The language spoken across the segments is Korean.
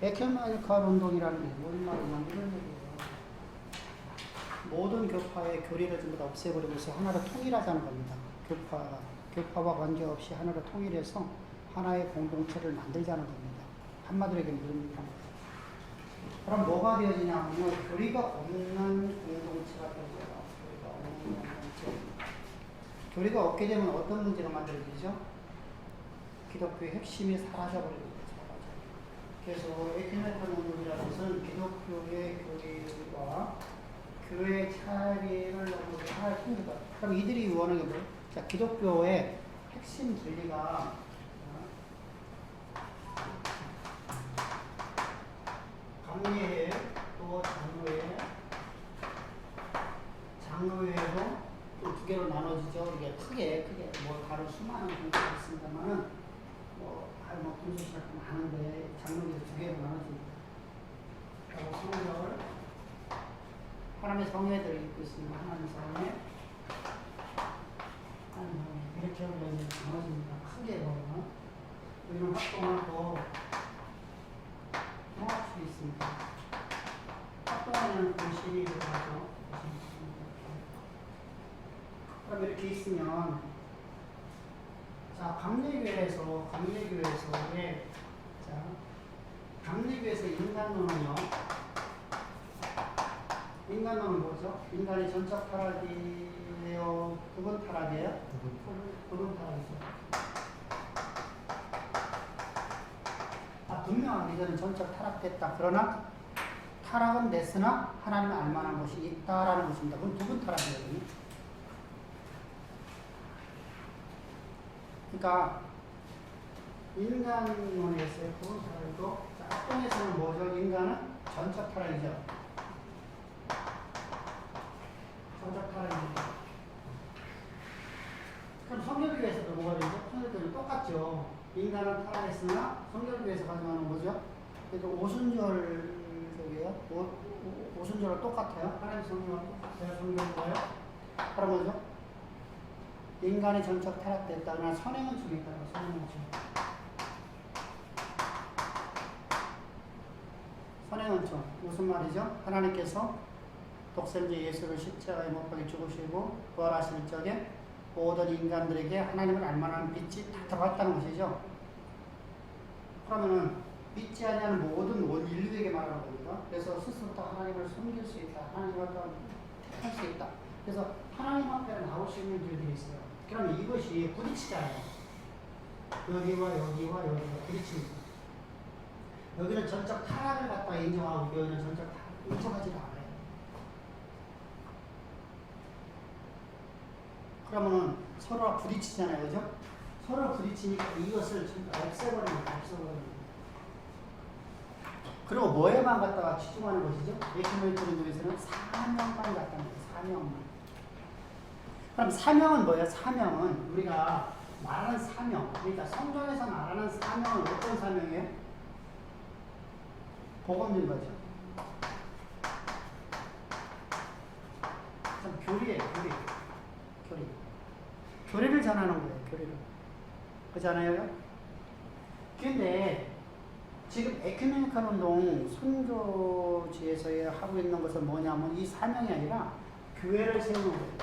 에큐메니컬 운동이라는 게 뭔 말이냐 이런 얘기예요. 모든 교파의 교리를 전부 다 없애버리면서 하나로 통일하자는 겁니다. 교파와 관계없이 하나로 통일해서 하나의 공동체를 만들자는 겁니다. 한마디로 얘기하면 그럽니다. 그럼 뭐가 되어지냐면 교리가 없는 공동체가 되어져요. 교리가 없는 공동체. 교리가 없게 되면 어떤 문제가 만들어지죠? 기독교의 핵심이 사라져버리는 거예요. 그래서 에큐메니컬 운동이라는 것은 기독교의 교리와 교회의 차이를 너무 하나의 통일이다. 그럼 이들이 원하는 게 뭐예요? 자, 기독교의 핵심 진리가 강례회 또 장로회도 또 두 개로 나눠지죠. 이게 크게 뭐 다른 수많은 분들이 있습니다만은 분석시작 하는데 장로회도 두 개로 나눠집니다. 그리고 성결 하나님의 성회들을 입고 있습니다. 하나님의 성회 이렇게 하면 나눠집니다. 크게 보면 이런 활동을 더 통할 수 있습니다. 활동하는 교실이 들어가죠. 그럼 이렇게 있으면 자 감리교회에서 인간론은 뭐죠? 인간의 전적 타락이에요? 부분 타락이에요? 부분 타락이죠. 분명하게 이거는 전적 타락됐다. 그러나 타락은 됐으나 하나님을 알만한 것이 있다라는 것입니다. 그건 부분 타락이거든요. 그러니까 인간론에서의 부분 타락이고 악동에서는 뭐죠? 인간은 전적 타락이죠. 전적 타락입니다. 그럼 성결교회에서도 뭐가 되죠? 성결교회는 똑같죠. 인간은 타락했으나 성결교회에서 가져가는 거죠. 그래서 오순절이에요. 오순절과 똑같아요. 하나님 성경과 똑같아요. 성경과요. 그런 거죠. 인간이 전적 타락됐다거나 선행은 중에 있다고 선행은 중. 선행은 중. 무슨 말이죠? 하나님께서 독생자 예수를 십자가에 못 박혀 죽으시고 부활하실 적에 모든 인간들에게 하나님을 알만한 빛이 다 들어갔다는 것이죠. 그러면은 믿지 아니하는 모든 온 인류에게 말하는 겁니다. 그래서 스스로 다 하나님을 섬길 수 있다. 하나님을 택할 수 있다. 그래서 하나님 앞에 나올 수 있는 길들이 있어요. 그러면 이것이 부딪히잖아요. 여기와 부딪힙니다. 여기는 전적 타락을 갖다 인정하고 여기는 전적 타락을 인정하지도 않아요. 그러면은 서로가 부딪히잖아요. 그죠? 서로 부딪히니까 이것을 없애버립니다. 그리고 뭐에만 갖다가 치중하는 것이죠? 에큐메니컬 운동에서는 사명만 갖다 놔요. 사명만. 그럼 사명은 뭐예요? 사명은 우리가 말하는 사명. 그러니까 성경에서 말하는 사명은 어떤 사명이에요? 복음 된 거죠. 참 교리예요. 교리를 전하는 거예요. 교리를. 그렇잖아요? 근데 지금 에큐메니컬 운동 선교지에서 하고 있는 것은 뭐냐면 이 사명이 아니라 교회를 세우는 거예요.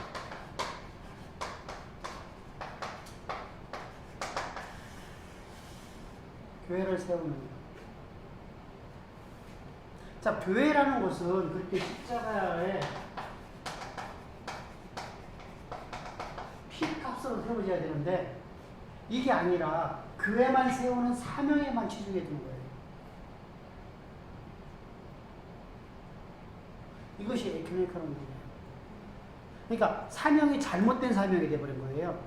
교회를 세우는 거예요. 자, 교회라는 것은 그렇게 십자가에 피값으로 세워져야 되는데 이게 아니라 교회만 세우는 사명에만 치중해 두는 거예요. 이것이 에큐메니컬 운동이에요. 그러니까 사명이 잘못된 사명이 되어버린 거예요.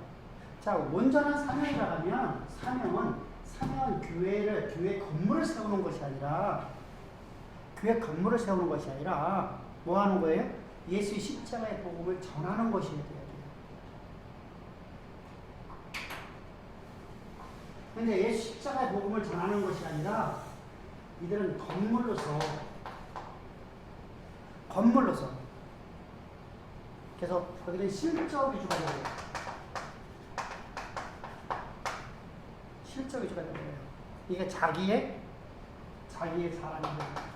자, 온전한 사명이라면 사명은 교회 건물을 세우는 것이 아니라 뭐 하는 거예요? 예수의 십자가의 복음을 전하는 것이 돼야 돼요. 근데 예수 십자가의 복음을 전하는 것이 아니라 이들은 건물로서 그래서 거기는 실적 위주가 되어요. 실적 위주가 되어요. 이게 자기의 자기의 사람이 되는 거예요.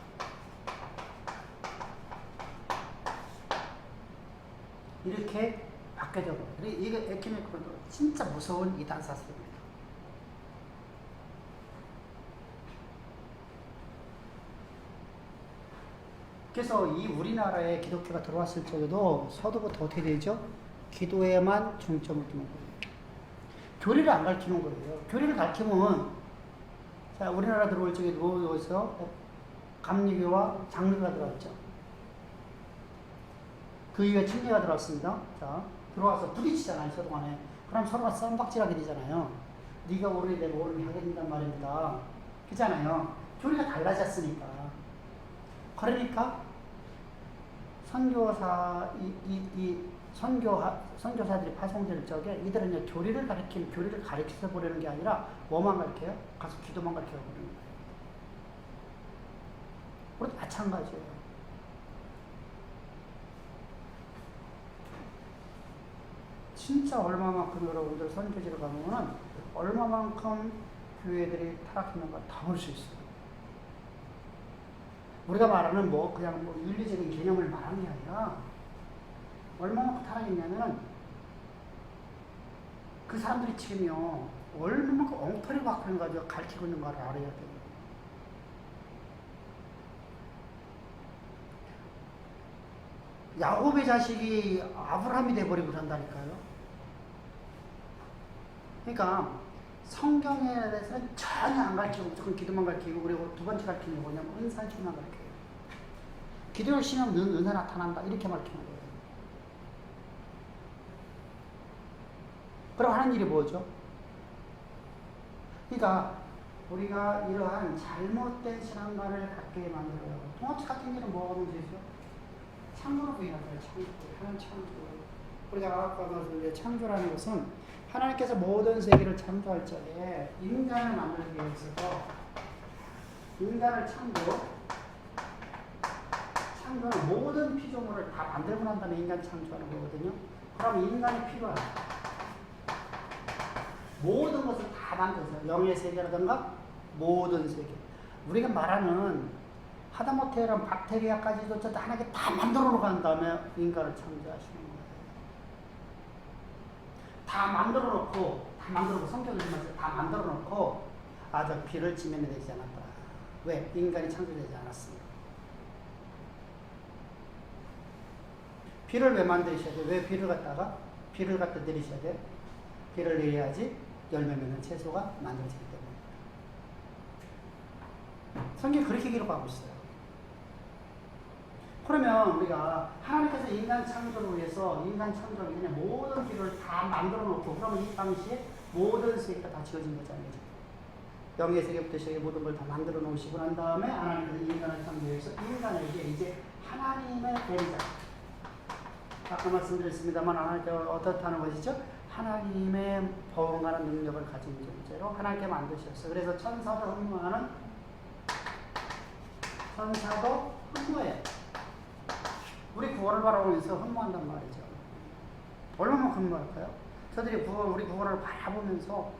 이렇게 바뀌어져 버려요. 이게 에키메이커도 진짜 무서운 이단사슬입니다. 그래서 이 우리나라에 기독교가 들어왔을 적에도 서두부터 어떻게 되죠? 기도에만 중점을 두는 거예요. 교리를 안 가르치는 거예요. 교리를 가르치면, 자, 우리나라 들어올 적에 누워서 감리교와 장르가 들어왔죠. 그 이후에 침례가 들어왔습니다. 자, 들어와서 부딪히잖아요, 서로간에. 그럼 서로가 쌈박질하게 되잖아요. 네가 오르니 내가 오르니 하게 된단 말입니다. 그렇잖아요. 교리가 달라졌으니까. 그러니까 선교사들이 파송될 적에 이들은 이제 교리를 가르쳐 보려는 게 아니라 뭐만 가르쳐요? 가서 기도만 가르쳐 보려는 거예요. 우리도 마찬가지예요. 진짜 얼마만큼 여러분들 선교지를 가면은 얼마만큼 교회들이 타락했는가 다 볼 수 있어요. 우리가 말하는 그냥 윤리적인 개념을 말하는 게 아니라 얼마만큼 타락했냐면 그 사람들이 지금요 얼마만큼 엉터리 박하는 가지고 가르치고 있는 걸 알아야 돼요. 야곱의 자식이 아브라함이 돼버리고 산다니까요. 그러니까 성경에 대해서는 전혀 안 가르치고 무조건 기도만 가르치고, 그리고 두 번째 가르치는 게 뭐냐면 은사주만 가르쳐요. 기도 열심히 하면 은사 나타난다 이렇게 가르치는 거예요. 그럼 하는 일이 뭐죠? 그러니까 우리가 이러한 잘못된 신앙관을 갖게 만들어요. 통합식 같은 일은 뭐가 문제죠? 창조를 부인하잖아요. 하나님 창조. 우리가 아까 말씀드린 창조라는 것은 하나님께서 모든 세계를 창조할 적에 인간을 만들기 위해서 인간을 창조하는 모든 피조물을 다 만들고 난 다음에 인간 창조하는 거거든요. 그럼 인간이 필요한 모든 것을 다 만들어서 영의 세계라든가 모든 세계. 우리가 말하는 하다못해 이런 박테리아까지도 하나님께 다 만들어 놓고 간 다음에 인간을 창조하시는 거예요. 다 만들어 놓고 성경을 보면서 다 만들어 놓고 저 비를 지면에 되지 않았다. 왜? 인간이 창조되지 않았습니다. 비를 왜 만드셔야 돼? 왜 비를 갖다 내리셔야 돼? 비를 내려야지 열매 맺는 채소가 만들어지기 때문에. 성경이 그렇게 기록하고 있어요. 그러면 우리가 하나님께서 인간 창조를 위해서 인간 창조하기 전에 모든 기록을 다 만들어 놓고, 그러면 이 당시에 모든 세계가 다 지어진 거잖아요. 영의 세계부터 시작해 모든 걸 다 만들어 놓으시고 난 다음에 하나님께서 인간을 창조해서 인간에게 이제 하나님의 대리자, 아까 말씀드렸습니다만 하나님께서 어떻다는 것이죠? 하나님의 버금가는 능력을 가진 존재로 하나님께 만드셨어요. 그래서 천사도 흠모해요. 우리 구원을 바라보면서 흠모한단 말이죠. 얼마나 흠모할까요? 저들이 우리 구원을 바라보면서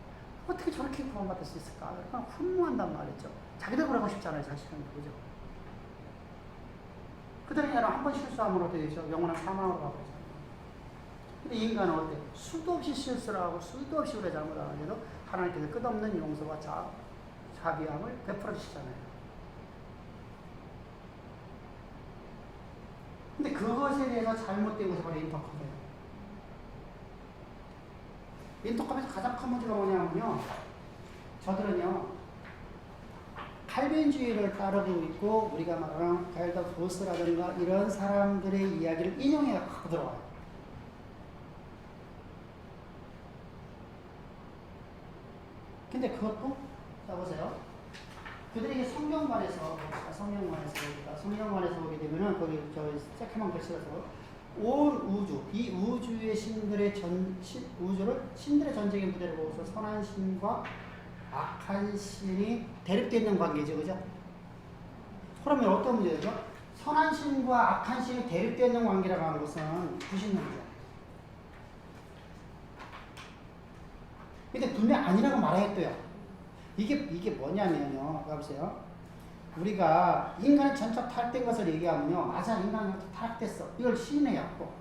어떻게 저렇게 구원받을 수 있을까? 얼마나 흠모한단 말이죠. 자기도 그러고 싶잖아요, 자신은. 그죠? 그들은 한 번 실수하면 어떻게 되죠? 영원한 사망으로 가고 있잖아요. 근데 인간은 어때요? 수도 없이 실수를 하고 수도 없이 우리가 잘못하는데도 하나님께서 끝없는 용서와 자비함을 베풀어 주시잖아요. 근데 그것에 대해서 잘못된 것이 바로 인터컵이에요. 인터컵에서 가장 큰 문제가 뭐냐면요, 저들은요 칼빈주의를 따르고 있고, 우리가 말하는 갈더 보스라든가 이런 사람들의 이야기를 인용해 갖고 들어와요. 근데 그것도, 자 보세요. 그들에게 성경관에서 보게 되면은, 거기 새카만 글씨라서 온 우주, 이 우주의 우주를 신들의 전쟁의 무대로 보고서 선한 신과 악한 신이 대립되어 있는 관계죠, 그죠? 그러면 어떤 문제죠? 선한 신과 악한 신이 대립되어 있는 관계라고 하는 것은 구신론이죠. 근데 분명히 아니라고 말하겠대요. 이게 뭐냐면요. 봐보세요. 우리가 인간의 전적 타락된 것을 얘기하면요. 맞아, 인간이 타락됐어. 이걸 시인해요.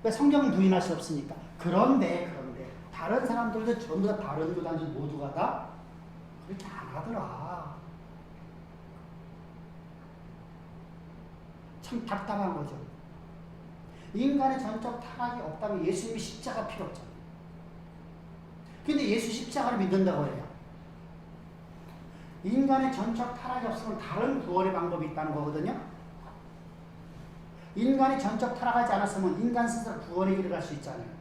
왜 성경은 부인할 수 없으니까. 그런데 다른 사람들도 전부 다 다른 교단지 모두가 다 그렇게 안 하더라. 참 답답한 거죠. 인간의 전적 타락이 없다면 예수님이 십자가 필요 없잖아요. 근데 예수 십자가를 믿는다고 해요. 인간의 전적 타락이 없으면 다른 구원의 방법이 있다는 거거든요. 인간이 전적 타락하지 않았으면 인간 스스로 구원의 길을 갈 수 있잖아요.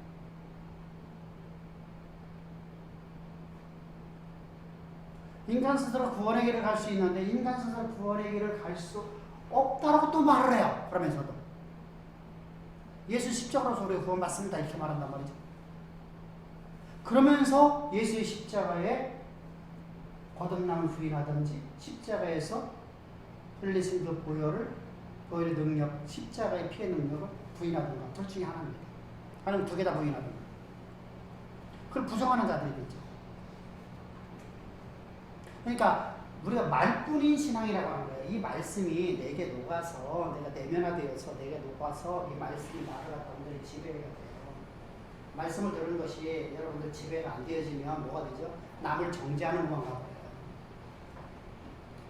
인간 스스로 구원의 길을 갈 수 있는데 인간 스스로 구원의 길을 갈 수 없다라고 또 말을 해요. 그러면서도 예수 십자가로서 우리가 구원 받습니다 이렇게 말한단 말이죠. 그러면서 예수의 십자가에 거듭남을 부인하든지 십자가에서 흘리신 그 보혈의 능력, 십자가의 피의 능력을 부인하든가 둘 중에 하나입니다. 아니면 두 개 다 부인하든가. 그걸 부정하는 자들이 되죠. 그러니까 우리가 말뿐인 신앙이라고 하는 거예요. 이 말씀이 내게 녹아서 내가 내면화되어서 내게 녹아서 이 말씀이 나를 갖다 온전히 지배해야 돼요. 말씀을 들은 것이 여러분들 지배가 안 되어지면 뭐가 되죠? 남을 정죄하는 것만 가버려요.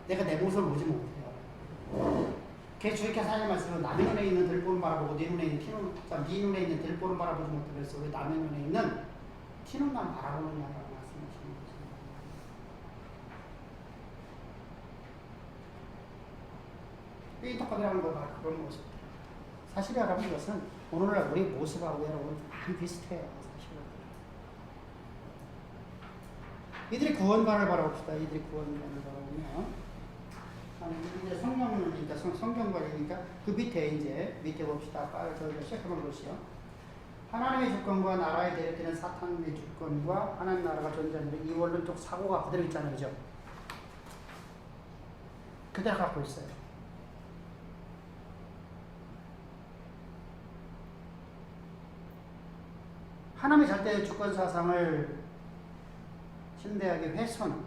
내가 내 모습을 보지 못해요. 걔 주의케 사는 말씀은 남의 눈에 있는 들보를 바라보고 네 눈에 있는 네 눈에 있는 들보를 바라보지 못하면서 왜 남의 눈에 있는 티눈만 바라보느냐라고 말씀하시는 거죠. 삐떡하기라는 거 그런 모습. 사실 여러분 이것은 오늘날 우리 모습하고 여러분 많이 비슷해요. 사실은. 이들이 구원관을 바라봅시다. 이들이 구원관을 바라보면 이제 성경이니까 성경관이니까 그 밑에 봅시다. 저희가 시작해본 것이요. 하나님의 주권과 나라에 대립되는 사탄의 주권과 하나님 나라가 존재하는 이 원론적 사고가 그대로 있잖아요. 그죠? 그대로 갖고 있어요. 하나님의 절대 주권 사상을 신대하게 훼손,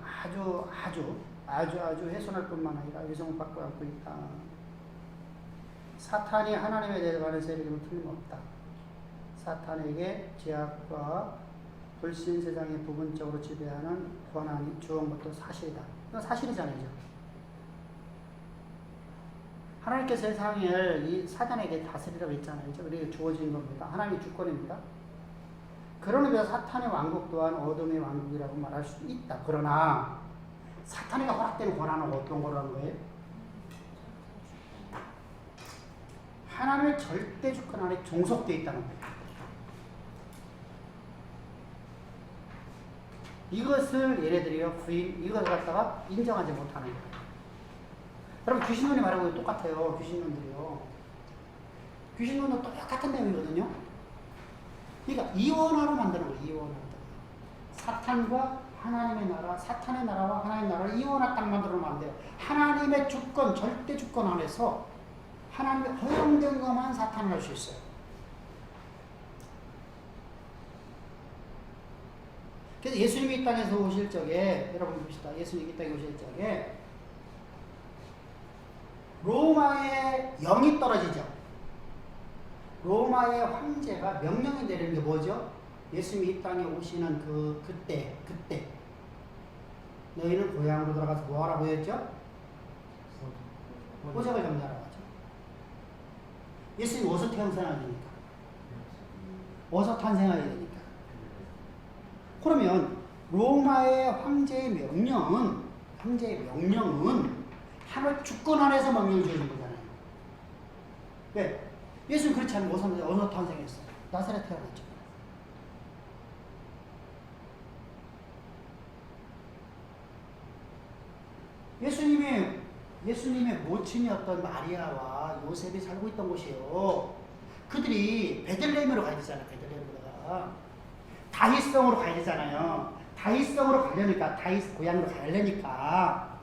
아주 훼손할 뿐만 아니라 위성을 받고 갖고 있다. 사탄이 하나님에 대해서 세력임은 틀림없다. 사탄에게 죄악과 불신 세상에 부분적으로 지배하는 권한이 주어진 것도 사실이다. 이건 사실이잖아요. 하나님께서 세상을 이 사단에게 다스리라고 했잖아요. 그게 주어진 겁니다. 하나님의 주권입니다. 그런 의미에서 사탄의 왕국 또한 어둠의 왕국이라고 말할 수 있다. 그러나 사탄에게 허락되는 권한은 어떤 거라는 거예요? 하나님의 절대 주권 안에 종속되어 있다는 거예요. 이것을 얘네들이요 이걸 갖다가 인정하지 못하는 거예요. 여러분 귀신론이 말하고 똑같아요. 귀신론들이요. 귀신론은 똑같은 내용이거든요. 그러니까 이원화로 만드는 거예요. 이원화. 사탄과 하나님의 나라, 사탄의 나라와 하나님의 나라를 이원화 딱 만들어놓으면 안 돼요. 하나님의 주권, 절대 주권 안에서 하나님의 허용된 것만 사탄을 할 수 있어요. 그래서 예수님이 이 땅에서 오실 적에, 여러분 봅시다. 예수님이 이 땅에 오실 적에 로마의 영이 떨어지죠. 로마의 황제가 명령이 내리는 게 뭐죠? 예수님이 이 땅에 오시는 그때 너희는 고향으로 돌아가서 뭐 하라고 했죠? 오색을 정리하라고 하죠. 예수님이 어디서 태어나야 되니까? 어디서 탄생해야 되니까? 그러면 로마의 황제의 명령은 하나님의 주권 안에서 명령을 주는 거잖아요. 왜? 예수는 그렇지 않으면 어디서 탄생했어요? 나사렛 태어났죠. 예수님의 모친이었던 마리아와 요셉이 살고 있던 곳이에요. 그들이 베들레헴으로 가야 되잖아요. 베들레헴으로다가 다윗성으로 가야 되잖아요. 다윗성으로 가려니까 다윗 고향으로 가려니까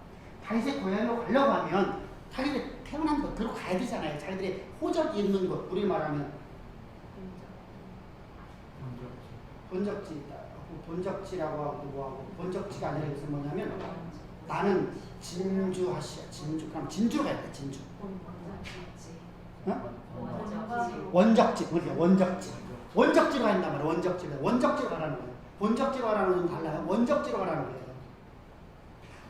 다윗의 고향으로 가려고 하면 자기들 태어난 곳 들어 가야 되잖아요. 자기들이 호적이 있는 곳, 우리 말하면 본적지 본적지라고 하고 뭐하고 본적지가 아니라 무슨 뭐냐면 나는 진주하시야. 진주. 그럼 진주로 가야 돼. 진주. 어? 원적지. 그러니까 원적지. 원적지로 간단 말이야. 원적지로. 원적지로 가라는 거예요. 본적지로 가라는 건 달라요. 원적지로 가라는 거예요.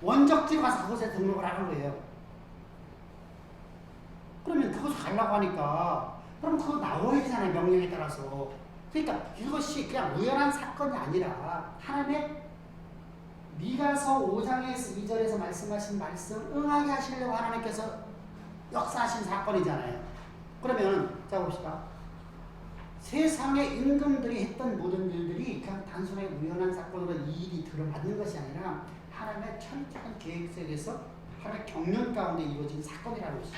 원적지로 가서 그곳에 등록을 하는 거예요. 그러면 그곳에 가려고 하니까 그럼 그거 나와야 되잖아요. 명령에 따라서. 그러니까 이것이 그냥 우연한 사건이 아니라 하나님의 미가서 5장에서 2절에서 말씀하신 말씀을 응하게 하시려고 하나님께서 역사하신 사건이잖아요. 그러면 자 봅시다. 세상의 임금들이 했던 모든 일들이 그냥 단순하게 우연한 사건으로 이 일이 들어맞는 것이 아니라 하나님의 철저한 계획 속에서 하나님의 경륜 가운데 이루어진 사건이라는 것이죠.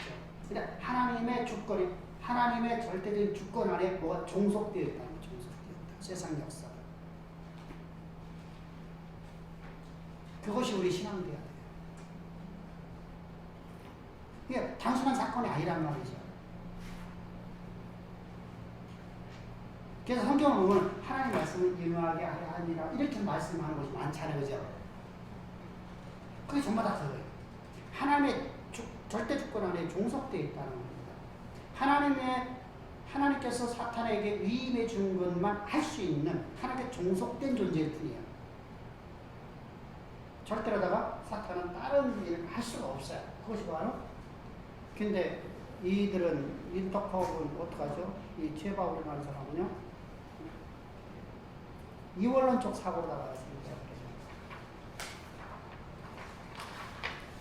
그러니까 하나님의 주권이 하나님의 절대적인 주권 아래 뭐가 종속되어 있다는 거죠. 종속되어 있다. 세상 역사가. 그것이 우리 신앙돼야 돼요. 이게 단순한 사건이 아니란 말이죠. 그래서 성경을 보면 하나님 말씀을 임하게 하려 하니라 이렇게 말씀하는 것이 많잖아요. 그죠? 그게 전부 다 그거예요. 하나님의 절대 주권 안에 종속되어 있다는 겁니다. 하나님께서 사탄에게 위임해 준 것만 할 수 있는 하나님께 종속된 존재일 뿐이에요. 절대로다가 사탄은 다른 일을 할 수가 없어요. 그것이 바로 근데 이들은 인터파업은 어떡하죠? 이 죄바울을 말하는 사람은요 이원론적 사고로 나가겠습니다.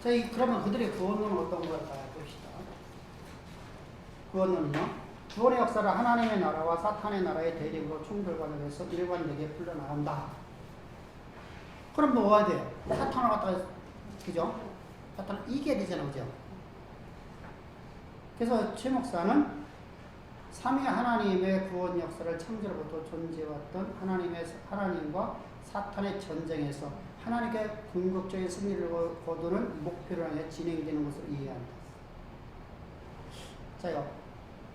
자, 그러면 그들의 구원론은 어떤 걸까요? 봅시다. 구원론은요 구원의 역사를 하나님의 나라와 사탄의 나라의 대립으로 충돌관계에서 일관되게 풀려나간다. 그럼 뭐가 돼요? 사탄을 갖다가, 그죠? 사탄을 이겨야 되잖아요. 그죠? 그래서 최 목사는 삼위 하나님의 구원 역사를 창조로부터 존재해왔던 하나님과 사탄의 전쟁에서 하나님께 궁극적인 승리를 거두는 목표를 향해 진행되는 것으로 이해한다. 자,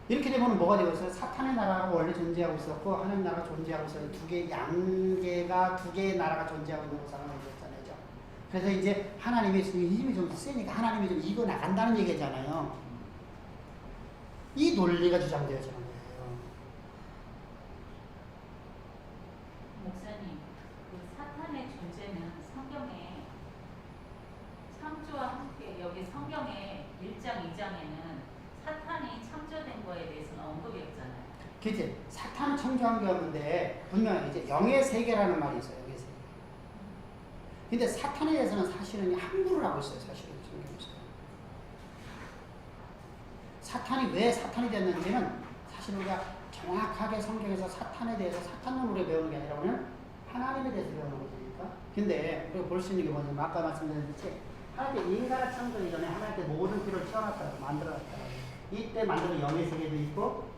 이렇게 되면 뭐가 되겠어요? 사탄의 나라가 원래 존재하고 있었고 하나님 나라가 존재하고 있어요. 두 개의 나라가 존재하고 있는 것을 알겠잖아요. 그래서 이제 하나님의 힘이 좀 세니까 하나님이 좀 이겨 나간다는 얘기잖아요. 이 논리가 주장되어지는 거예요. 목사님, 그 사탄의 존재는 성경에 창조와 함께 여기 성경의 1장, 2장에는 사탄이 창조된 거에 대해서는 언급이 없잖아요. 그치? 사탄은 창조한 게 없는데 분명히 이제 영의 세계라는 말이 있어요. 영의 세계. 근데 사탄에 대해서는 사실은 함부로 하고 있어요. 사실은 성경에서. 사탄이 왜 사탄이 됐는지는 사실 우리가 정확하게 성경에서 사탄에 대해서 사탄론으로 배우는 게 아니라 우리는 하나님에 대해서 배우는 거니까. 근데 우리가 볼 수 있는 게 뭐냐면 아까 말씀드렸듯이 하나님께 인간을 창조하기 전에 하나님께 모든 피를 채워놨다고 만들어놨다고. 이때 만드는 영의 세계도 있고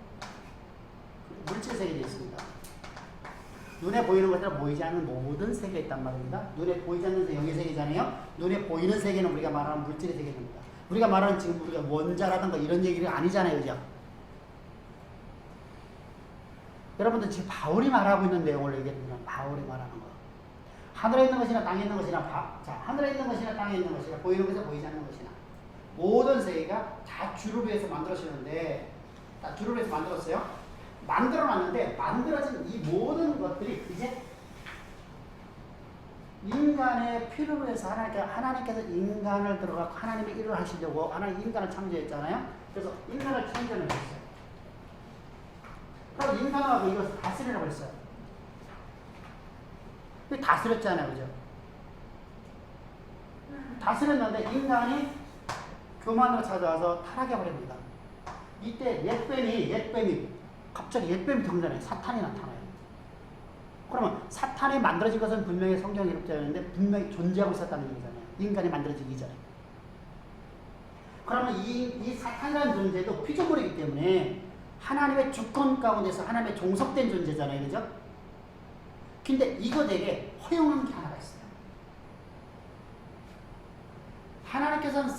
물질 세계도 있습니다. 눈에 보이는 것처럼 보이지 않는 모든 세계가 있단 말입니다. 눈에 보이지 않는 영의 세계잖아요. 눈에 보이는 세계는 우리가 말하는 물질의 세계입니다. 우리가 말하는 지금 우리가 원자라든가 이런 얘기가 아니잖아요. 그죠? 여러분들 지금 바울이 말하고 있는 내용을 얘기합니다. 바울이 말하는 거. 하늘에 있는 것이나 땅에 있는 것이나 자, 하늘에 있는 것이나 땅에 있는 것이나 보이는 것이나 보이지 않는 것이나 모든 세계가 다 주를 위해서 만들어지는데 다 주를 위해서 만들었어요. 만들어놨는데 만들어진 이 모든 것들이 이제 인간의 필요로 해서 하나님께서 인간을 들어가 하나님의 일을 하시려고 하나님 인간을 창조했잖아요. 그래서 인간을 창조를 했어요. 그럼 인간하고 이것을 다스리라고 했어요. 다스렸잖아요. 그죠? 다스렸는데 인간이 교만으로 찾아와서 타락해버립니다. 이때 옛뱀이 갑자기 옛뱀이 등장해요. 사탄이 나타나요. 그러면 사탄이 만들어진 것은 분명히 성경에 기록되어 있는데 분명히 존재하고 있었다는 얘기잖아요. 인간이 만들어지기 전에. 그러면 이 사탄이라는 존재도 피조물이기 때문에 하나님의 주권 가운데서 하나님의 종속된 존재잖아요. 그죠? 근데 이것에게 허용한 게 하나가 있어요. 하나님께서는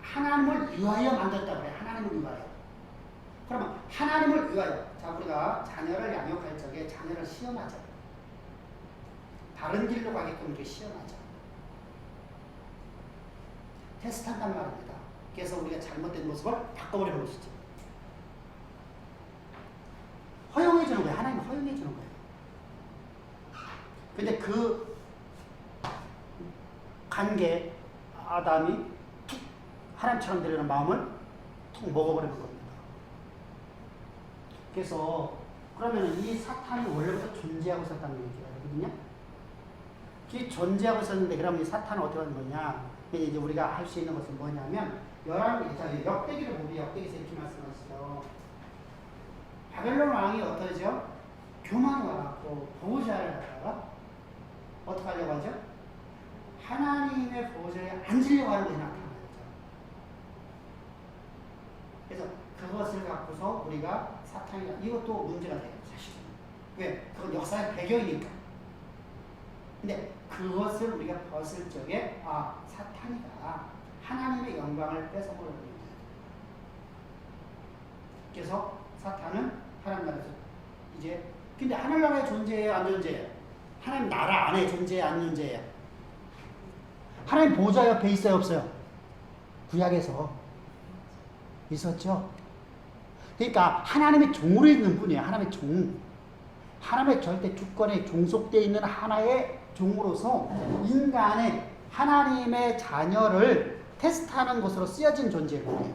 하나님을 위하여 만들었다고 그래요. 하나님을 위하여. 그러면 하나님을 위하여. 자, 우리가 자녀를 양육할 적에 자녀를 시험하죠. 다른 길로 가게끔 이렇게 시연하죠. 테스트한단 말입니다. 그래서 우리가 잘못된 모습을 바꿔버리는 것이죠. 허용해주는 거예요. 하나님이 허용해주는 거예요. 근데 그 관계, 아담이 툭 하나님처럼 되려는 마음을 툭 먹어버리는 겁니다. 그래서 그러면 이 사탄이 원래부터 존재하고 있었다는 얘기가 되거든요. 이 존재하고 있었는데 그러면 이 사탄은 어떻게 하는 거냐? 이제 우리가 할 수 있는 것은 뭐냐면 역대기를 보면 역대기에서 이렇게 말씀하시죠. 바벨론 왕이 어떠죠? 교만이 와갖고 보호자를 갖다가 어떻게 하려고 하죠? 하나님의 보호자에 앉으려고 하는 것이 나타나죠. 그래서 그것을 갖고서 우리가 사탄이 이것도 문제가 돼요. 사실은. 왜? 그건 역사의 배경이니까. 근데 그것을 우리가 벗을 적에 사탄이다. 하나님의 영광을 뺏어버리는 거예요. 그래서 사탄은 하나님 나라에서 이제 근데 하늘나라에 존재해요? 안 존재해요? 하나님 나라 안에 존재해요? 안 존재해요? 하나님 보좌 옆에 있어요? 없어요? 구약에서 있었죠? 그러니까 하나님의 종으로 있는 분이에요. 하나님의 종. 하나님의 절대 주권에 종속되어 있는 하나의 종으로서 인간의 하나님의 자녀를 테스트하는 것으로 쓰여진 존재예요.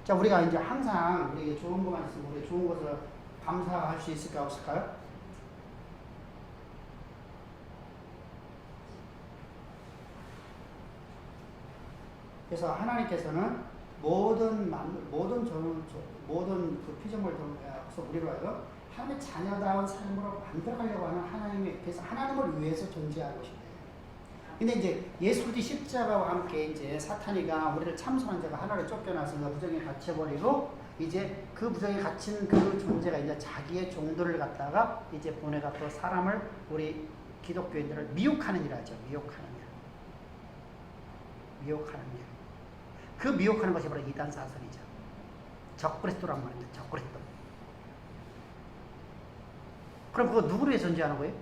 자, 우리가 이제 항상 우리에게 좋은 것만 있으면 우리 좋은 것을 감사할 수 있을까 없을까요? 그래서 하나님께서는 모든 그 피조물을 통해서 우리로 하여금 하나님의 자녀다운 삶으로 만들어가려고 하는 하나님의, 그래서 하나님을 위해서 존재하는 것입니다. 근데 이제 예수 그리스도의 십자가와 함께 이제 사탄이가 우리를 참선한 자가 하나를 쫓겨나서 부정에 갇혀버리고 이제 그 부정에 갇힌 그 존재가 이제 자기의 종들을 갖다가 이제 보내갖고 사람을 우리 기독교인들을 미혹하는 일 하죠. 미혹하는 일. 그 미혹하는 것이 바로 이단 사설이죠. 적그리스도란 말입니다. 적그리스도. 그럼 그거 누구를 위해 존재하는 거예요?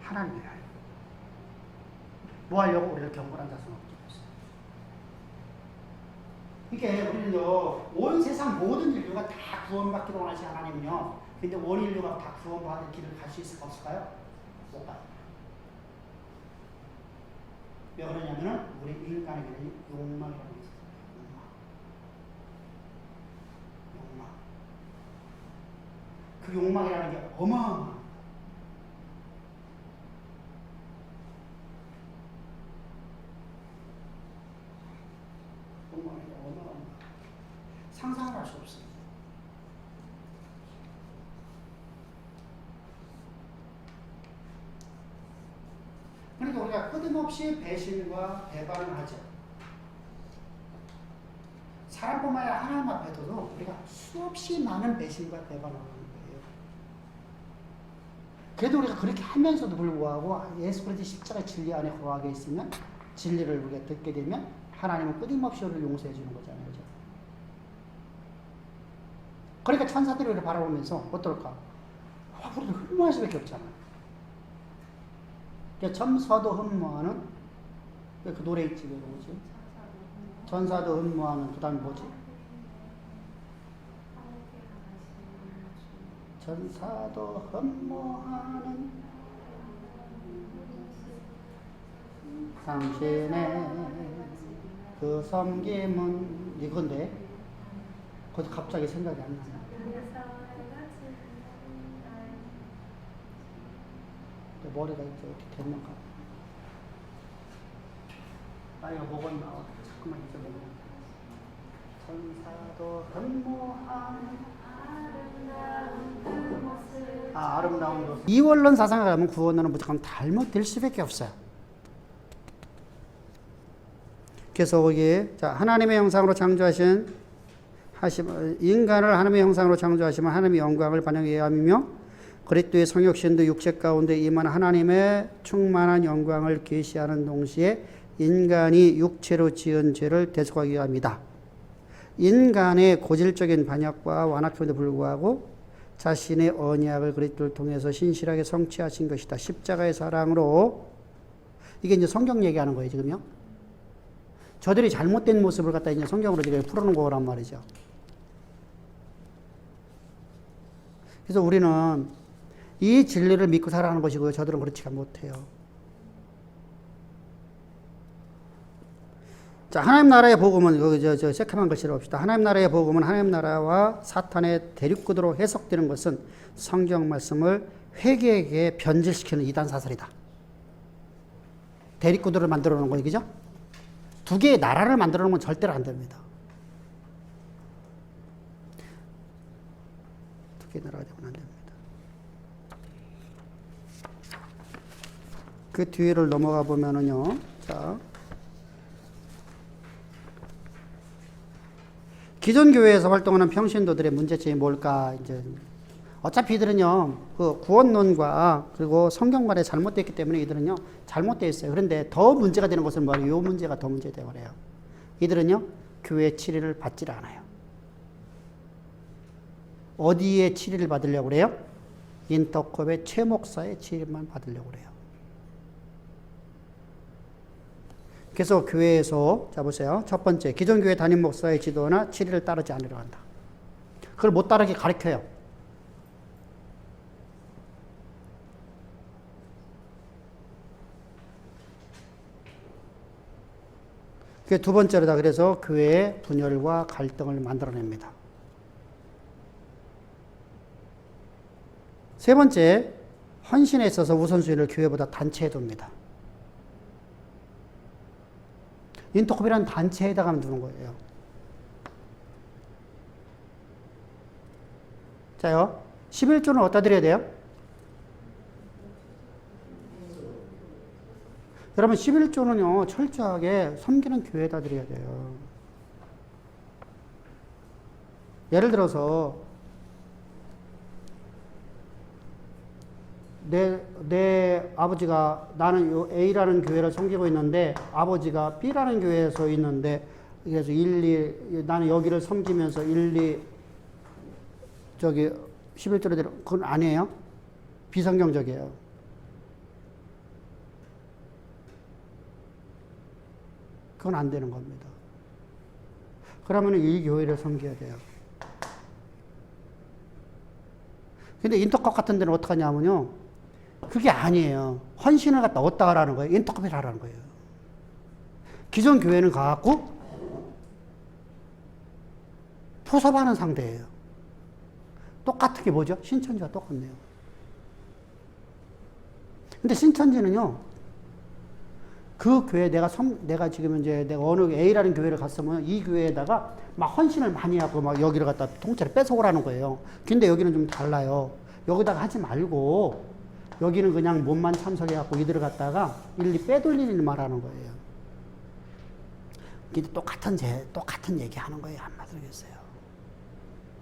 하나님을 위하여. 뭐 하려고? 우리를 경건한 자손으로 지었어요. 이게 우리는요, 온 세상 모든 인류가 다 구원받기를 원하시 하나님은요, 근데 온 인류가 다 구원받을 길을 갈 수 있을까 없을까요? 못 가요. 왜 그러냐면은 우리 인간에게는 욕망이라는 게 있어요. 욕망. 그 욕망이라는 게 어마어마한. 욕망이 어마어마한. 상상을 할 수 없어요. 그러니까 우리가 끊임없이 배신과 배반을 하죠. 사람뿐만 아니라 하나님 앞에서도 우리가 수없이 많은 배신과 배반을 하는 거예요. 그래도 우리가 그렇게 하면서도 불구하고 예수 그리스도 십자가 진리 안에 거하게 있으면 진리를 우리가 듣게 되면 하나님은 끊임없이 우리를 용서해 주는 거잖아요. 그죠? 그러니까 천사들이 우리를 바라보면서 어떨까? 우리를 흠모할 수밖에 없잖아요. 천사도 흠모하는 그 노래 있지, 왜 뭐지? 천사도 흠모하는 그 다음 뭐지? 천사도 흠모하는 당신의 그 섬김은 이건데 그것도 갑자기 생각이 안 나네. 머리가 이제 어떻게 됐는가? 나이가 먹었나? 자꾸만 잊어먹는. 천사도 흠모하는 아름다운 것을. 이원론 사상을 가면 구원론은 무조건 잘못될 수밖에 없어요. 그래서 거기에 자 하나님의 형상으로 창조하신 인간을 하나님의 형상으로 창조하시면 하나님의 영광을 반영해야 함이며 그리스도의 성육신도 육체 가운데 임한 하나님의 충만한 영광을 계시하는 동시에 인간이 육체로 지은 죄를 대속하기 위함이다. 인간의 고질적인 반역과 완악함에도 불구하고 자신의 언약을 그리스도를 통해서 신실하게 성취하신 것이다. 십자가의 사랑으로. 이게 이제 성경 얘기하는 거예요, 지금요. 저들이 잘못된 모습을 갖다 이제 성경으로 지금 풀어놓은 거란 말이죠. 그래서 우리는 이 진리를 믿고 살아가는 것이고요. 저들은 그렇지가 못해요. 자, 하나님 나라의 복음은, 여기 새카만 글씨로 봅시다. 하나님 나라의 복음은 하나님 나라와 사탄의 대립구도로 해석되는 것은 성경 말씀을 회개에게 변질시키는 이단 사설이다. 대립구도를 만들어 놓은 거예요. 그죠? 두 개의 나라를 만들어 놓으면 절대로 안 됩니다. 두 개의 나라가 되면 안 됩니다. 그 뒤를 넘어가 보면은요. 자. 기존 교회에서 활동하는 평신도들의 문제점이 뭘까? 이제 어차피 이들은요, 그 구원론과 그리고 성경관에 잘못됐기 때문에 이들은요, 잘못되어 있어요. 그런데 더 문제가 되는 것은 뭐예요? 이 문제가 더 문제되고 그래요. 이들은요, 교회 치리를 받질 않아요. 어디에 치리를 받으려고 그래요? 인터컵의 최 목사의 치리만 받으려고 그래요. 그래서 교회에서, 자 보세요. 첫 번째, 기존 교회 담임 목사의 지도나 치리를 따르지 않으려 한다. 그걸 못 따르게 가르쳐요. 그게 두 번째로다. 그래서 교회의 분열과 갈등을 만들어냅니다. 세 번째, 헌신에 있어서 우선순위를 교회보다 단체에 둡니다. 인터컵이라는 단체에다가 두는 거예요. 자요, 11조는 어디다 드려야 돼요? 여러분, 11조는요, 철저하게 섬기는 교회에다 드려야 돼요. 예를 들어서, 내 아버지가 나는 요 A라는 교회를 섬기고 있는데 아버지가 B라는 교회에 서 있는데 그래서 나는 여기를 섬기면서 11조로 들어 그건 아니에요. 비성경적이에요. 그건 안 되는 겁니다. 그러면 이 교회를 섬겨야 돼요. 근데 인터컵 같은 데는 어떻게 하냐면요. 그게 아니에요. 헌신을 갖다 어디다 하라는 거예요? 인터컵에 하라는 거예요. 기존 교회는 가갖고 포섭하는 상대예요. 똑같은 게 뭐죠? 신천지와 똑같네요. 근데 신천지는요, 그 교회 내가 지금 이제 내가 어느 A라는 교회를 갔으면 이 교회에다가 막 헌신을 많이 하고 막 여기를 갖다 통째로 뺏어오라는 거예요. 근데 여기는 좀 달라요. 여기다가 하지 말고 여기는 그냥 몸만 참석해갖고 이들을 갖다가 일일이 빼돌리는 말 하는 거예요. 근데 똑같은 얘기 하는 거예요. 한마디로 했어요.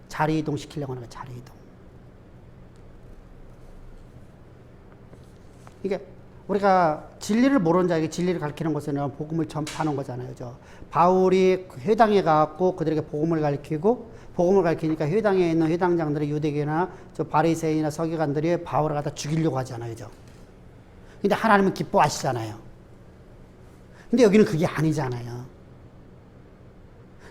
자리 이동 시키려고 하는 거예요. 자리 이동. 이게 우리가 진리를 모르는 자에게 진리를 가르치는 것은 복음을 전파하는 거잖아요. 바울이 회당에 가갖고 그들에게 복음을 가르치고 복음을 가르치니까 회당에 있는 회당장들이 유대교나 바리새인이나 서기관들이 바울을 갖다 죽이려고 하잖아요. 근데 하나님은 기뻐하시잖아요. 근데 여기는 그게 아니잖아요.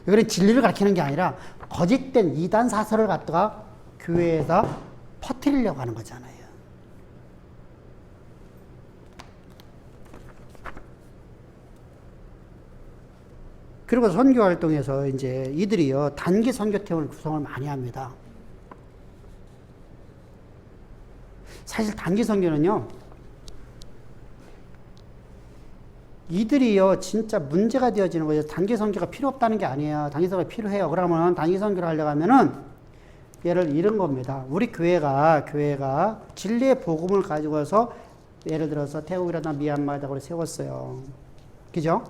여기는 진리를 가르치는 게 아니라 거짓된 이단 사설을 갖다가 교회에다 퍼뜨리려고 하는 거잖아요. 그리고 선교 활동에서 이제 이들이요, 단기 선교팀을 구성을 많이 합니다. 사실 단기 선교는요, 이들이요, 진짜 문제가 되어지는 거예요. 단기 선교가 필요 없다는 게 아니에요. 단기 선교가 필요해요. 그러면 단기 선교를 하려고 하면은, 예를 이런 겁니다. 우리 교회가 진리의 복음을 가지고서, 예를 들어서 태국이라나 미얀마에다가 세웠어요. 그죠?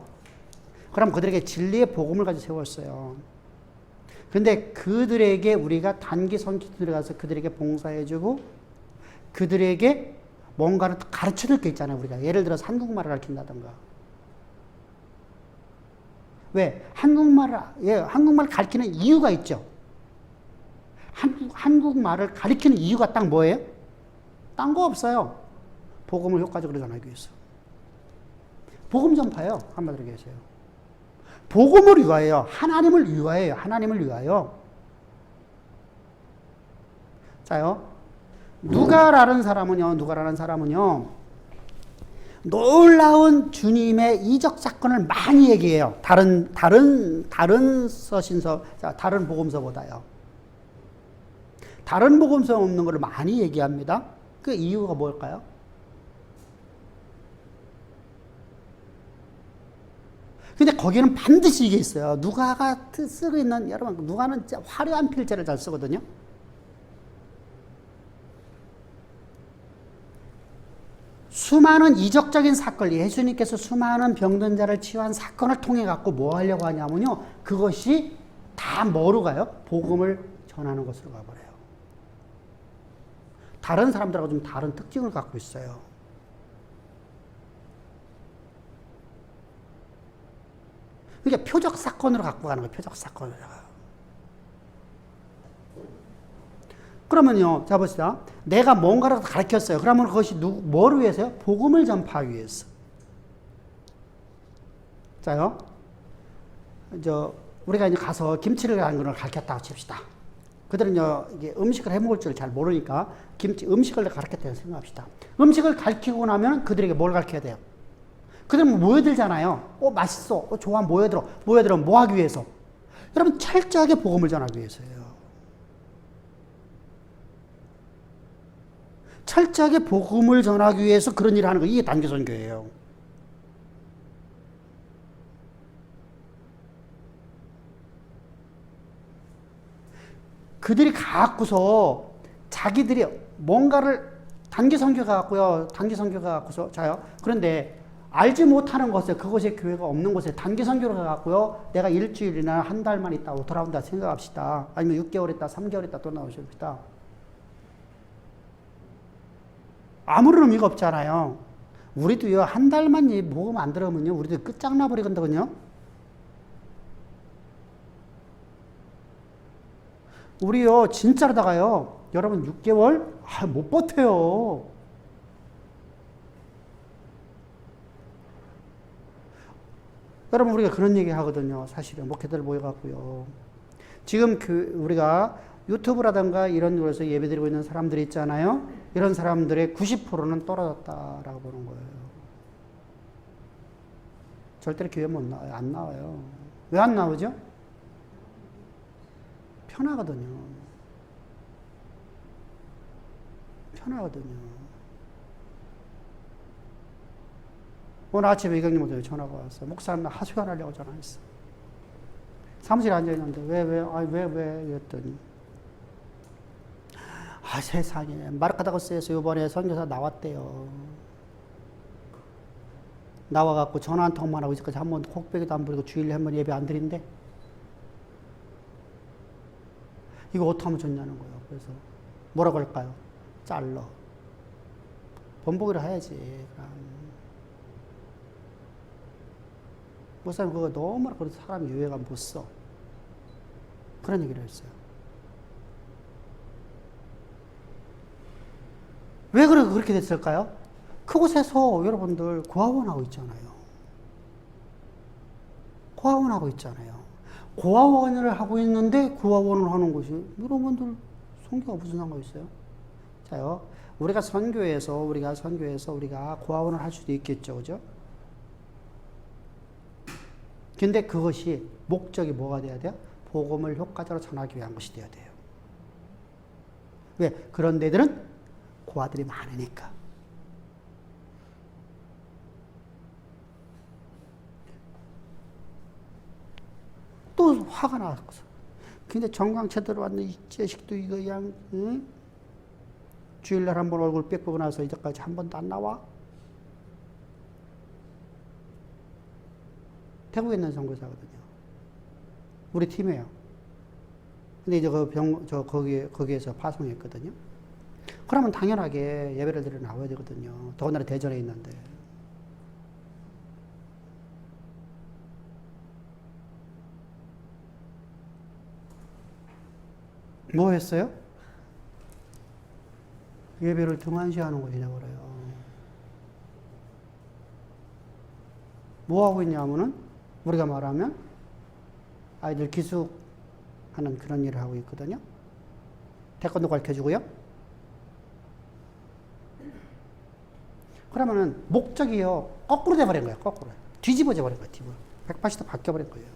그럼 그들에게 진리의 복음을 가지고 세웠어요. 그런데 그들에게 우리가 단기 선교팀에 가서 그들에게 봉사해주고 그들에게 뭔가를 가르쳐줄 게 있잖아요. 우리가 예를 들어서 한국말을 가르친다든가. 왜? 한국말 가르치는 이유가 있죠. 한국말을 가리키는 이유가 딱 뭐예요? 딴 거 없어요. 복음을 효과적으로 전하기 위해서. 복음 전파예요. 한마디로 얘기해서요. 복음을 위하여, 하나님을 위하여, 하나님을 위하여. 자요. 누가라는 사람은요, 놀라운 주님의 이적 사건을 많이 얘기해요. 다른 서신서, 다른 복음서보다요. 다른 복음서 없는 걸 많이 얘기합니다. 그 이유가 뭘까요? 근데 거기는 반드시 이게 있어요. 누가가 쓰고 있는, 여러분, 누가는 진짜 화려한 필자를 잘 쓰거든요. 수많은 이적적인 사건, 예수님께서 수많은 병든 자를 치유한 사건을 통해 갖고 뭐 하려고 하냐면요. 그것이 다 뭐로 가요? 복음을 전하는 것으로 가버려요. 다른 사람들하고 좀 다른 특징을 갖고 있어요. 그러니까 표적 사건으로 갖고 가는 거예요. 표적 사건으로. 그러면요, 자 봅시다. 내가 뭔가를 가르쳤어요. 그러면 그것이 뭐를 위해서요? 복음을 전파하기 위해서. 자요, 우리가 이제 가서 김치를 하는 걸 가르쳤다고 칩시다. 그들은요, 이게 음식을 해 먹을 줄 잘 모르니까 음식을 가르쳤다고 생각합시다. 음식을 가르치고 나면 그들에게 뭘 가르쳐야 돼요? 그들은 모여들잖아요. 맛있어. 좋아. 모여들어. 뭐 하기 위해서? 여러분, 철저하게 복음을 전하기 위해서예요. 철저하게 복음을 전하기 위해서 그런 일을 하는 거. 이게 단기 선교예요. 그들이 갖고서 자기들이 뭔가를 단기 선교가 갖고요. 단기 선교가 갖고서 자요. 그런데 알지 못하는 곳에, 그곳에 교회가 없는 곳에 단기 선교를 갖고요. 내가 일주일이나 한 달만 있다고 돌아온다 생각합시다. 아니면 6개월 있다, 3개월 있다 또 나오십니다. 아무런 의미가 없잖아요. 우리도요, 한 달만 복음 안 들으면요, 우리도 끝장나 버리거든요. 우리요, 진짜로다가요, 여러분 6개월? 못 버텨요. 여러분, 우리가 그런 얘기 하거든요. 사실은, 목회들 모여갖고요. 지금 우리가 유튜브라든가 이런 곳에서 예배 드리고 있는 사람들이 있잖아요. 이런 사람들의 90%는 떨어졌다라고 보는 거예요. 절대로 교회 못 나와요. 안 나와요. 왜 안 나오죠? 편하거든요. 편하거든요. 오늘 아침에 이경님한테 전화가 왔어요. 목사님, 하소연 하려고 전화했어. 사무실에 앉아있는데, 왜? 이랬더니, 세상에. 마르카다고스에서 이번에 선교사 나왔대요. 나와갖고 전화 한 통만 하고 이제까지 한 번도 콕배기도 안 부리고 주일에 한 번 예배 안 드린대. 이거 어떻게 하면 좋냐는 거예요. 그래서 뭐라고 할까요? 잘러. 번복이라 해야지. 목사님, 그거 너무나 그런 사람이 유해가 못 써. 그런 얘기를 했어요. 왜 그렇게 됐을까요? 그곳에서 여러분들 고아원하고 있잖아요. 고아원하고 있잖아요. 고아원을 하고 있는데 고아원을 하는 것이 여러분들 선교가 무슨 상관이 있어요? 자요, 우리가 선교에서 우리가 고아원을 할 수도 있겠죠, 그죠? 근데 그것이 목적이 뭐가 돼야 돼요? 복음을 효과적으로 전하기 위한 것이 돼야 돼요. 왜? 그런 데들은 고아들이 많으니까. 또 화가 나서. 근데 정광채 들어왔는 이 자식도 이거 그냥, 응? 주일날 한 번 얼굴 뺏고 나서 이제까지 한 번도 안 나와? 태국에 있는 선교사거든요. 우리 팀이에요. 근데 이제 거기에서 파송했거든요. 그러면 당연하게 예배를 드려 나와야 되거든요. 더군다나 대전에 있는데. 뭐 했어요? 예배를 등한시하는 것이 되어버려요. 뭐 하고 있냐면은 우리가 말하면 아이들 기숙하는 그런 일을 하고 있거든요. 태권도 가르쳐주고요. 그러면은 목적이요 거꾸로 돼버린 거예요. 거꾸로 뒤집어져 버린 거예요. 180도 바뀌어버린 거예요.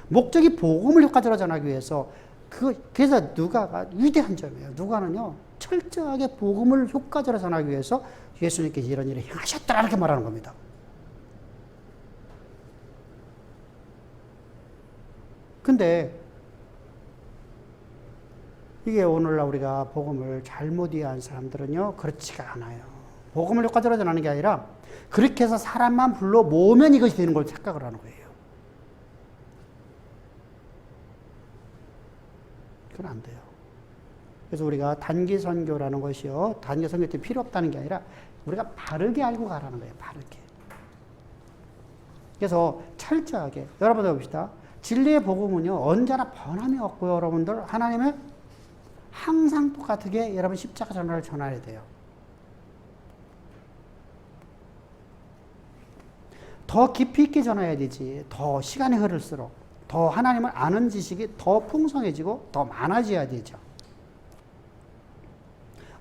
목적이 복음을 효과적으로 전하기 위해서 그래서 누가가 위대한 점이에요. 누가는요 철저하게 복음을 효과적으로 전하기 위해서 예수님께서 이런 일을 행하셨다 이렇게 말하는 겁니다. 근데 이게 오늘날 우리가 복음을 잘못 이해한 사람들은요 그렇지가 않아요. 복음을 효과적으로 전하는 게 아니라 그렇게 해서 사람만 불러 모으면 이것이 되는 걸 착각을 하는 거예요. 그건 안 돼요. 그래서 우리가 단기 선교라는 것이요 단기 선교 때 필요 없다는 게 아니라 우리가 바르게 알고 가라는 거예요. 바르게. 그래서 철저하게 여러분들 봅시다. 진리의 복음은요 언제나 변함이 없고요. 여러분들 하나님의 항상 똑같게 여러분 십자가 전화를 전해야 돼요. 더 깊이 있게 전해야 되지. 더 시간이 흐를수록 더 하나님을 아는 지식이 더 풍성해지고 더 많아져야 되죠.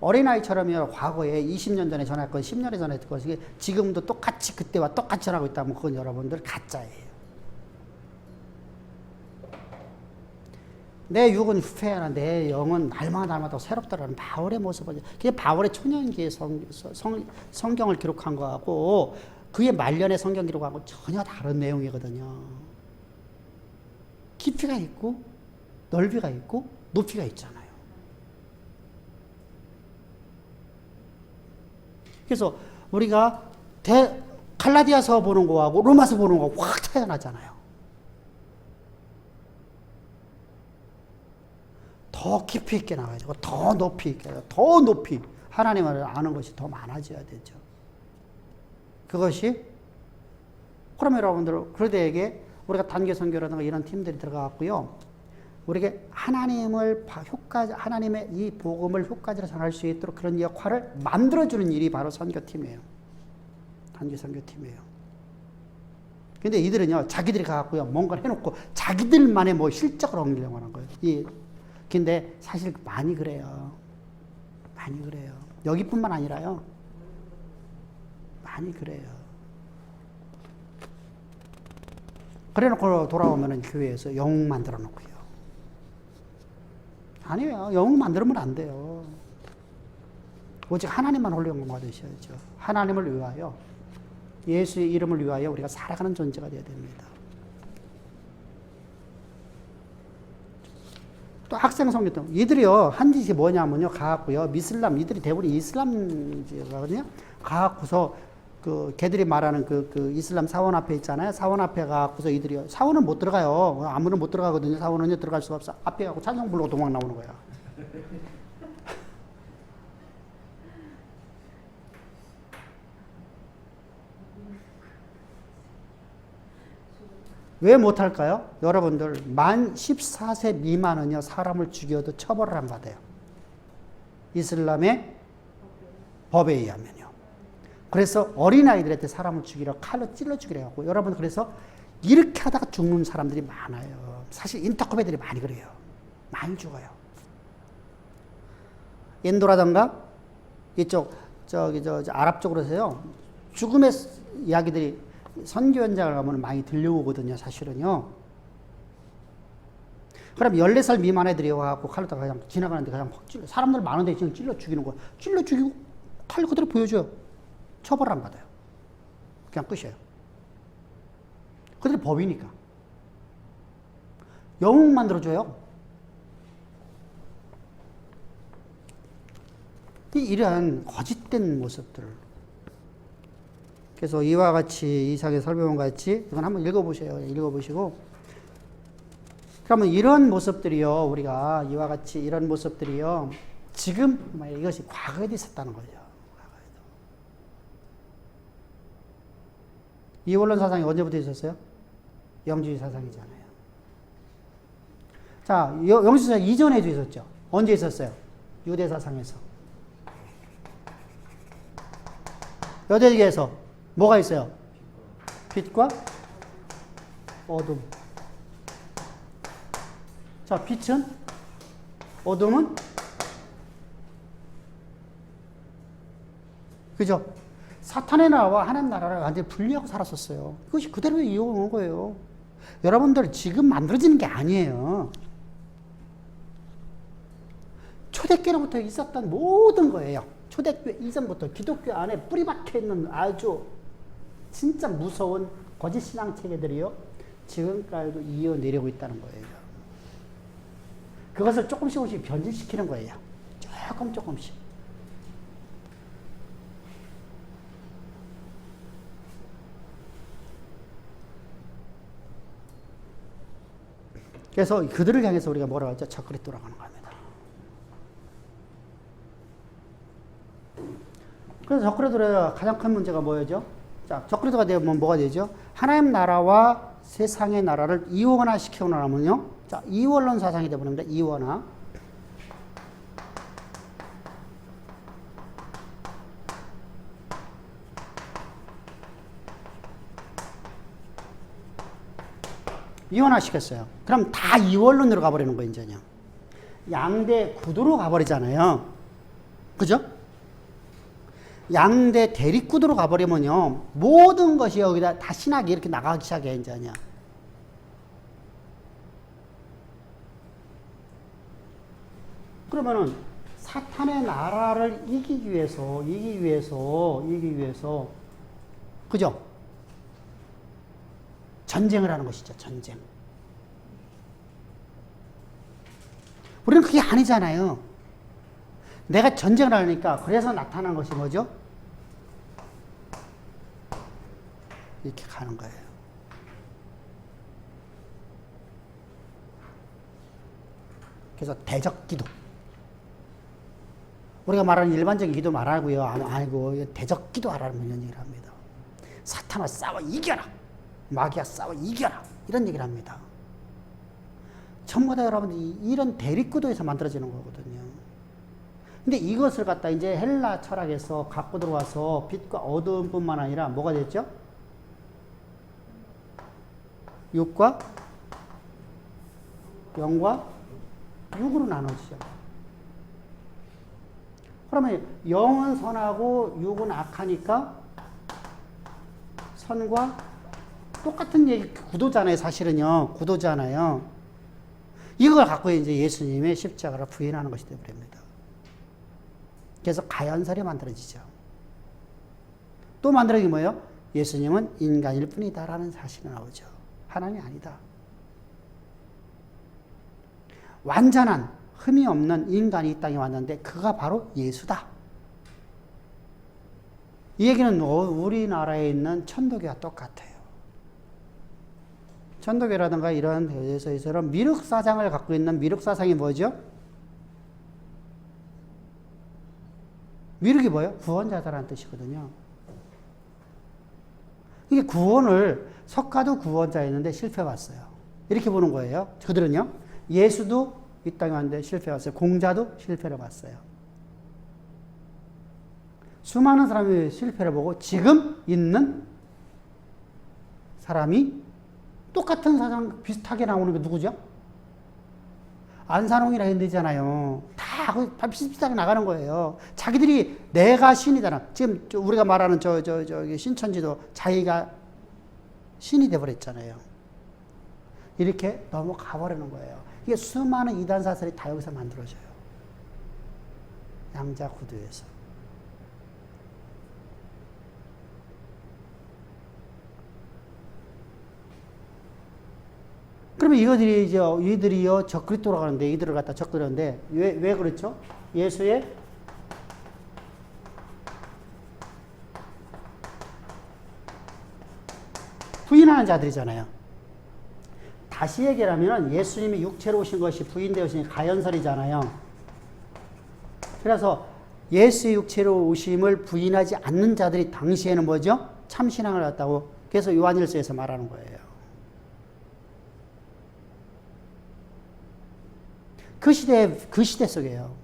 어린아이처럼요 과거에 20년 전에 전할 것 10년에 전했던 것이 지금도 똑같이 그때와 똑같이 전하고 있다면 그건 여러분들 가짜예요. 내 육은 후패하나 내 영은 날마다 날마다 새롭더라는 바울의 모습을 그게 바울의 초년기의 성경을 기록한 거하고 그의 말년의 성경 기록하고 전혀 다른 내용이거든요. 깊이가 있고 넓이가 있고 높이가 있잖아요. 그래서 우리가 갈라디아서 보는 거하고 로마서 보는 거하고 확 차이가 나잖아요. 더 깊이 있게 나가야 되고 더 높이 있게 더 높이 하나님을 아는 것이 더 많아져야 되죠. 그것이 그러면 여러분들 그들에게 우리가 단기 선교라든가 이런 팀들이 들어가고요. 우리에게 하나님의 이 복음을 효과적으로 전할 수 있도록 그런 역할을 만들어주는 일이 바로 선교팀이에요. 단기 선교팀이에요. 근데 이들은요 자기들이 가갖고요 뭔가를 해놓고 자기들만의 뭐 실적을 옮기려고 하는 거예요. 근데 사실 많이 그래요. 많이 그래요. 여기뿐만 아니라요. 많이 그래요. 그래놓고 돌아오면은 교회에서 영웅 만들어 놓고요. 아니에요. 영웅 만들면 안 돼요. 오직 하나님만 홀로 영광 받으셔야죠. 하나님을 위하여 예수의 이름을 위하여 우리가 살아가는 존재가 되어야 됩니다. 또 학생 선교도 이들이요 한 짓이 뭐냐면요 가갖고요 미슬람 이들이 대부분 이슬람지거든요. 가갖고서 그 걔들이 말하는 그 이슬람 사원 앞에 있잖아요. 사원 앞에 가갖고서 이들이요 사원은 못 들어가요. 아무나 못 들어가거든요. 사원은요 들어갈 수가 없어. 앞에 가고 찬송 부르고 도망 나오는 거야. 왜 못할까요? 여러분들 만 14세 미만은요 사람을 죽여도 처벌을 안 받아요. 이슬람의 법에 의하면요. 그래서 어린아이들한테 사람을 죽이려 칼로 찔러 죽이려 하고 여러분 그래서 이렇게 하다가 죽는 사람들이 많아요. 사실 인터컵 애들이 많이 그래요. 많이 죽어요. 인도라던가 이쪽 아랍 쪽으로서요 죽음의 이야기들이 선교 현장을 가면 많이 들려오거든요, 사실은요. 그럼 14살 미만 애들이 와갖고 칼로다가 그냥 지나가는데 그냥 팍 찔러. 사람들 많은데 그냥 찔러 죽이는 거야. 찔러 죽이고 칼 그대로 보여줘요. 처벌 안 받아요. 그냥 끝이에요. 그들이 법이니까. 영웅 만들어줘요. 이러한 거짓된 모습들. 그래서 이와 같이 이상의 설명과 같이 이건 한번 읽어보세요. 읽어보시고 그러면 이런 모습들이요 우리가 이와 같이 이런 모습들이요 지금 이것이 과거에도 있었다는 거죠. 과거에도. 이원론 사상이 언제부터 있었어요? 영주의 사상이잖아요. 자, 영주의 사상 이전에도 있었죠. 언제 있었어요? 유대사상에서. 여대기에서 뭐가 있어요? 빛과 어둠. 자, 빛은? 어둠은? 그죠? 사탄의 나라와 하나님 나라를 완전히 분리하고 살았었어요. 그것이 그대로 이어온 거예요. 여러분들 지금 만들어지는 게 아니에요. 초대교로부터 있었던 모든 거예요. 초대교회 이전부터 기독교 안에 뿌리 박혀 있는 아주 진짜 무서운 거짓 신앙 체계들이요. 지금까지도 이어내려고 있다는 거예요. 그것을 조금씩 변질시키는 거예요. 조금씩. 그래서 그들을 향해서 우리가 뭐라고 하죠? 적그리 돌아가는 겁니다. 그래서 적그리스도의 가장 큰 문제가 뭐였죠? 자, 적그리스도가 되면 뭐가 되죠? 하나님 나라와 세상의 나라를 이원화 시켜놓으면요. 자, 이원론 사상이 되어버립니다. 이원화. 이원화 시켰어요. 그럼 다 이원론으로 가버리는 거예요, 이제요. 양대 구도로 가버리잖아요. 그죠? 양대 대립구도로 가버리면요, 모든 것이 여기다 다 신학이 이렇게 나가기 시작해, 이제냐. 그러면은, 사탄의 나라를 이기기 위해서, 그죠? 전쟁을 하는 것이죠, 전쟁. 우리는 그게 아니잖아요. 내가 전쟁을 하니까 그래서 나타나는 것이 뭐죠? 이렇게 가는 거예요. 그래서 대적기도. 우리가 말하는 일반적인 기도 말하고요. 아니고 대적기도 하라는 얘기를 합니다. 사탄과 싸워 이겨라. 마귀와 싸워 이겨라. 이런 얘기를 합니다. 전부 다 여러분들이 이런 대립구도에서 만들어지는 거거든요. 근데 이것을 갖다 이제 헬라 철학에서 갖고 들어와서 빛과 어둠뿐만 아니라 뭐가 됐죠? 육과 영과 육으로 나눠지죠. 그러면 영은 선하고 육은 악하니까 선과 똑같은 얘기 구도잖아요. 사실은요. 구도잖아요. 이걸 갖고 이제 예수님의 십자가를 부인하는 것이 되어버립니다. 그래서 가연설이 만들어지죠. 또 만들어진 게 뭐예요? 예수님은 인간일 뿐이다라는 사실이 나오죠. 하나님이 아니다. 완전한 흠이 없는 인간이 이 땅에 왔는데 그가 바로 예수다. 이 얘기는 우리나라에 있는 천도교와 똑같아요. 천도교라든가 이런 데서처럼 미륵사상을 갖고 있는 미륵사상이 뭐죠? 미륵이 뭐예요? 구원자다라는 뜻이거든요. 이게 구원을 석가도 구원자였는데 실패했어요. 이렇게 보는 거예요. 그들은요. 예수도 이 땅에 왔는데 실패했어요. 공자도 실패를 봤어요. 수많은 사람이 실패를 보고 지금 있는 사람이 똑같은 사상 비슷하게 나오는 게 누구죠? 안산홍이라 했잖아요. 다 비슷비슷하게 나가는 거예요. 자기들이 내가 신이다. 지금 우리가 말하는 신천지도 자기가 신이 돼버렸잖아요. 이렇게 넘어가버리는 거예요. 이게 수많은 이단 사설이 다 여기서 만들어져요. 양자 구도에서. 그러면 이들이요, 적그리 돌아가는데, 이들을 갖다 적그리는데, 왜 그렇죠? 예수의 부인하는 자들이잖아요. 다시 얘기하면 예수님이 육체로 오신 것이 부인되어진 가연설이잖아요. 그래서 예수의 육체로 오심을 부인하지 않는 자들이 당시에는 뭐죠? 참신앙을 갖다고, 그래서 요한일서에서 말하는 거예요. 그 그 시대 속이에요.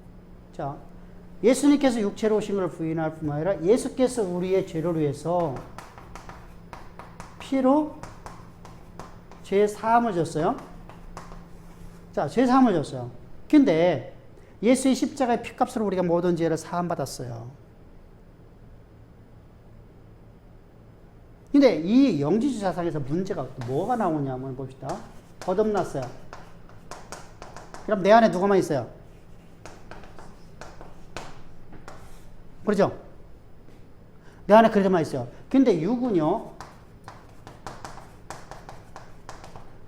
자, 예수님께서 육체로 오신 걸 부인할 뿐만 아니라 예수께서 우리의 죄를 위해서 피로 죄 사함을 줬어요. 자, 죄 사함을 줬어요. 근데 예수의 십자가의 피값으로 우리가 모든 죄를 사함 받았어요. 근데 이 영지주 사상에서 문제가 뭐가 나오냐 한번 봅시다. 거듭났어요. 그럼 내 안에 누가만 있어요? 그렇죠? 내 안에 그래도만 있어요. 근데 육은요,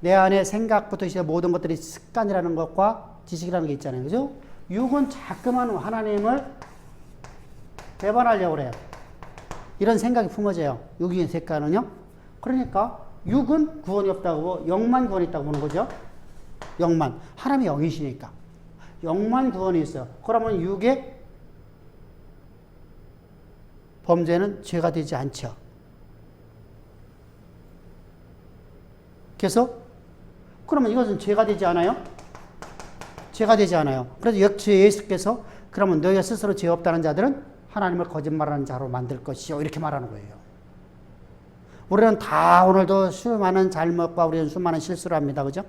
내 안에 생각부터 시작 모든 것들이 습관이라는 것과 지식이라는 게 있잖아요. 그죠? 육은 자꾸만 하나님을 배반하려고 그래요. 이런 생각이 품어져요. 육의 색깔은요. 그러니까 육은 구원이 없다고, 영만 구원이 있다고 보는 거죠. 영만. 하나님이 영이시니까. 영만 구원이 있어요. 그러면 육의 범죄는 죄가 되지 않죠. 그래서 그러면 이것은 죄가 되지 않아요? 죄가 되지 않아요. 그래서 역시 예수께서 그러면 너희가 스스로 죄 없다는 자들은 하나님을 거짓말하는 자로 만들 것이요. 이렇게 말하는 거예요. 우리는 다 오늘도 수많은 잘못과 우리는 수많은 실수를 합니다. 그죠?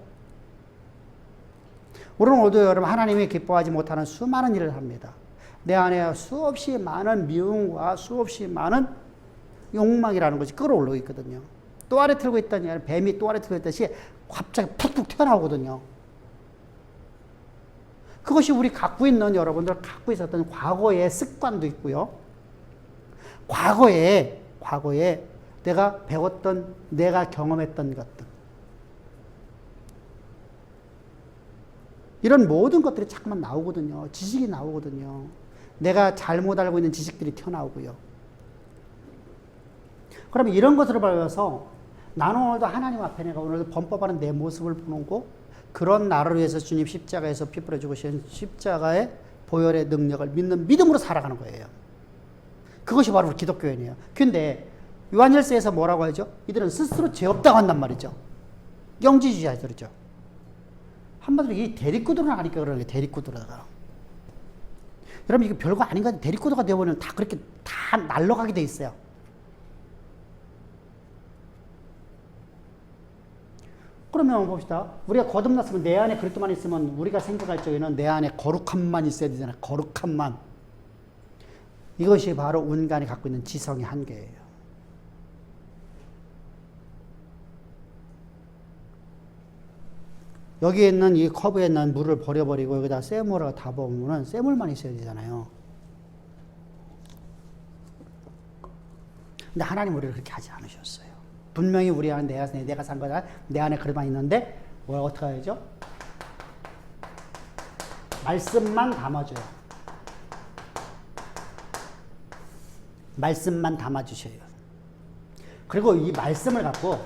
우리는 오늘도 여러분 하나님이 기뻐하지 못하는 수많은 일을 합니다. 내 안에 수없이 많은 미움과 수없이 많은 욕망이라는 것이 끌어올리고 있거든요. 또 아래 틀고 있다니, 뱀이 또 아래 틀고 있듯이 갑자기 푹푹 튀어나오거든요. 그것이 우리 갖고 있는 여러분들 갖고 있었던 과거의 습관도 있고요. 과거에 내가 배웠던, 내가 경험했던 것들. 이런 모든 것들이 자꾸만 나오거든요. 지식이 나오거든요. 내가 잘못 알고 있는 지식들이 튀어나오고요. 그러면 이런 것들을 배워서 나는 오늘도 하나님 앞에 내가 오늘도 범법하는 내 모습을 보고 그런 나를 위해서 주님 십자가에서 피 뿌려 죽으신 십자가의 보혈의 능력을 믿는 믿음으로 살아가는 거예요. 그것이 바로 기독교인이에요. 근데 요한일서에서 뭐라고 하죠? 이들은 스스로 죄 없다고 한단 말이죠. 영지주의자들이죠. 한마디로 이 대립구도를 하니까 그러는 거예요. 대립구도라다가. 여러분 이거 별거 아닌 것 같아요. 대립구도가 되어버리면 다 그렇게 다 날아가게 돼 있어요. 그러면 봅시다. 우리가 거듭났으면 내 안에 그렇게만 있으면 우리가 생각할 적에는 내 안에 거룩함만 있어야 되잖아요. 거룩함만. 이것이 바로 인간이 갖고 있는 지성의 한계예요. 여기에 있는 이 컵에 있는 물을 버려버리고 여기다 쇠물을 다 부으면 쇠물만 있어야 되잖아요. 근데 하나님 우리를 그렇게 하지 않으셨어요. 분명히 우리 안에 내가 산 거다. 내 안에 그릇만 있는데 뭘 어떻게 해야죠? 말씀만 담아줘요. 말씀만 담아주셔요. 그리고 이 말씀을 갖고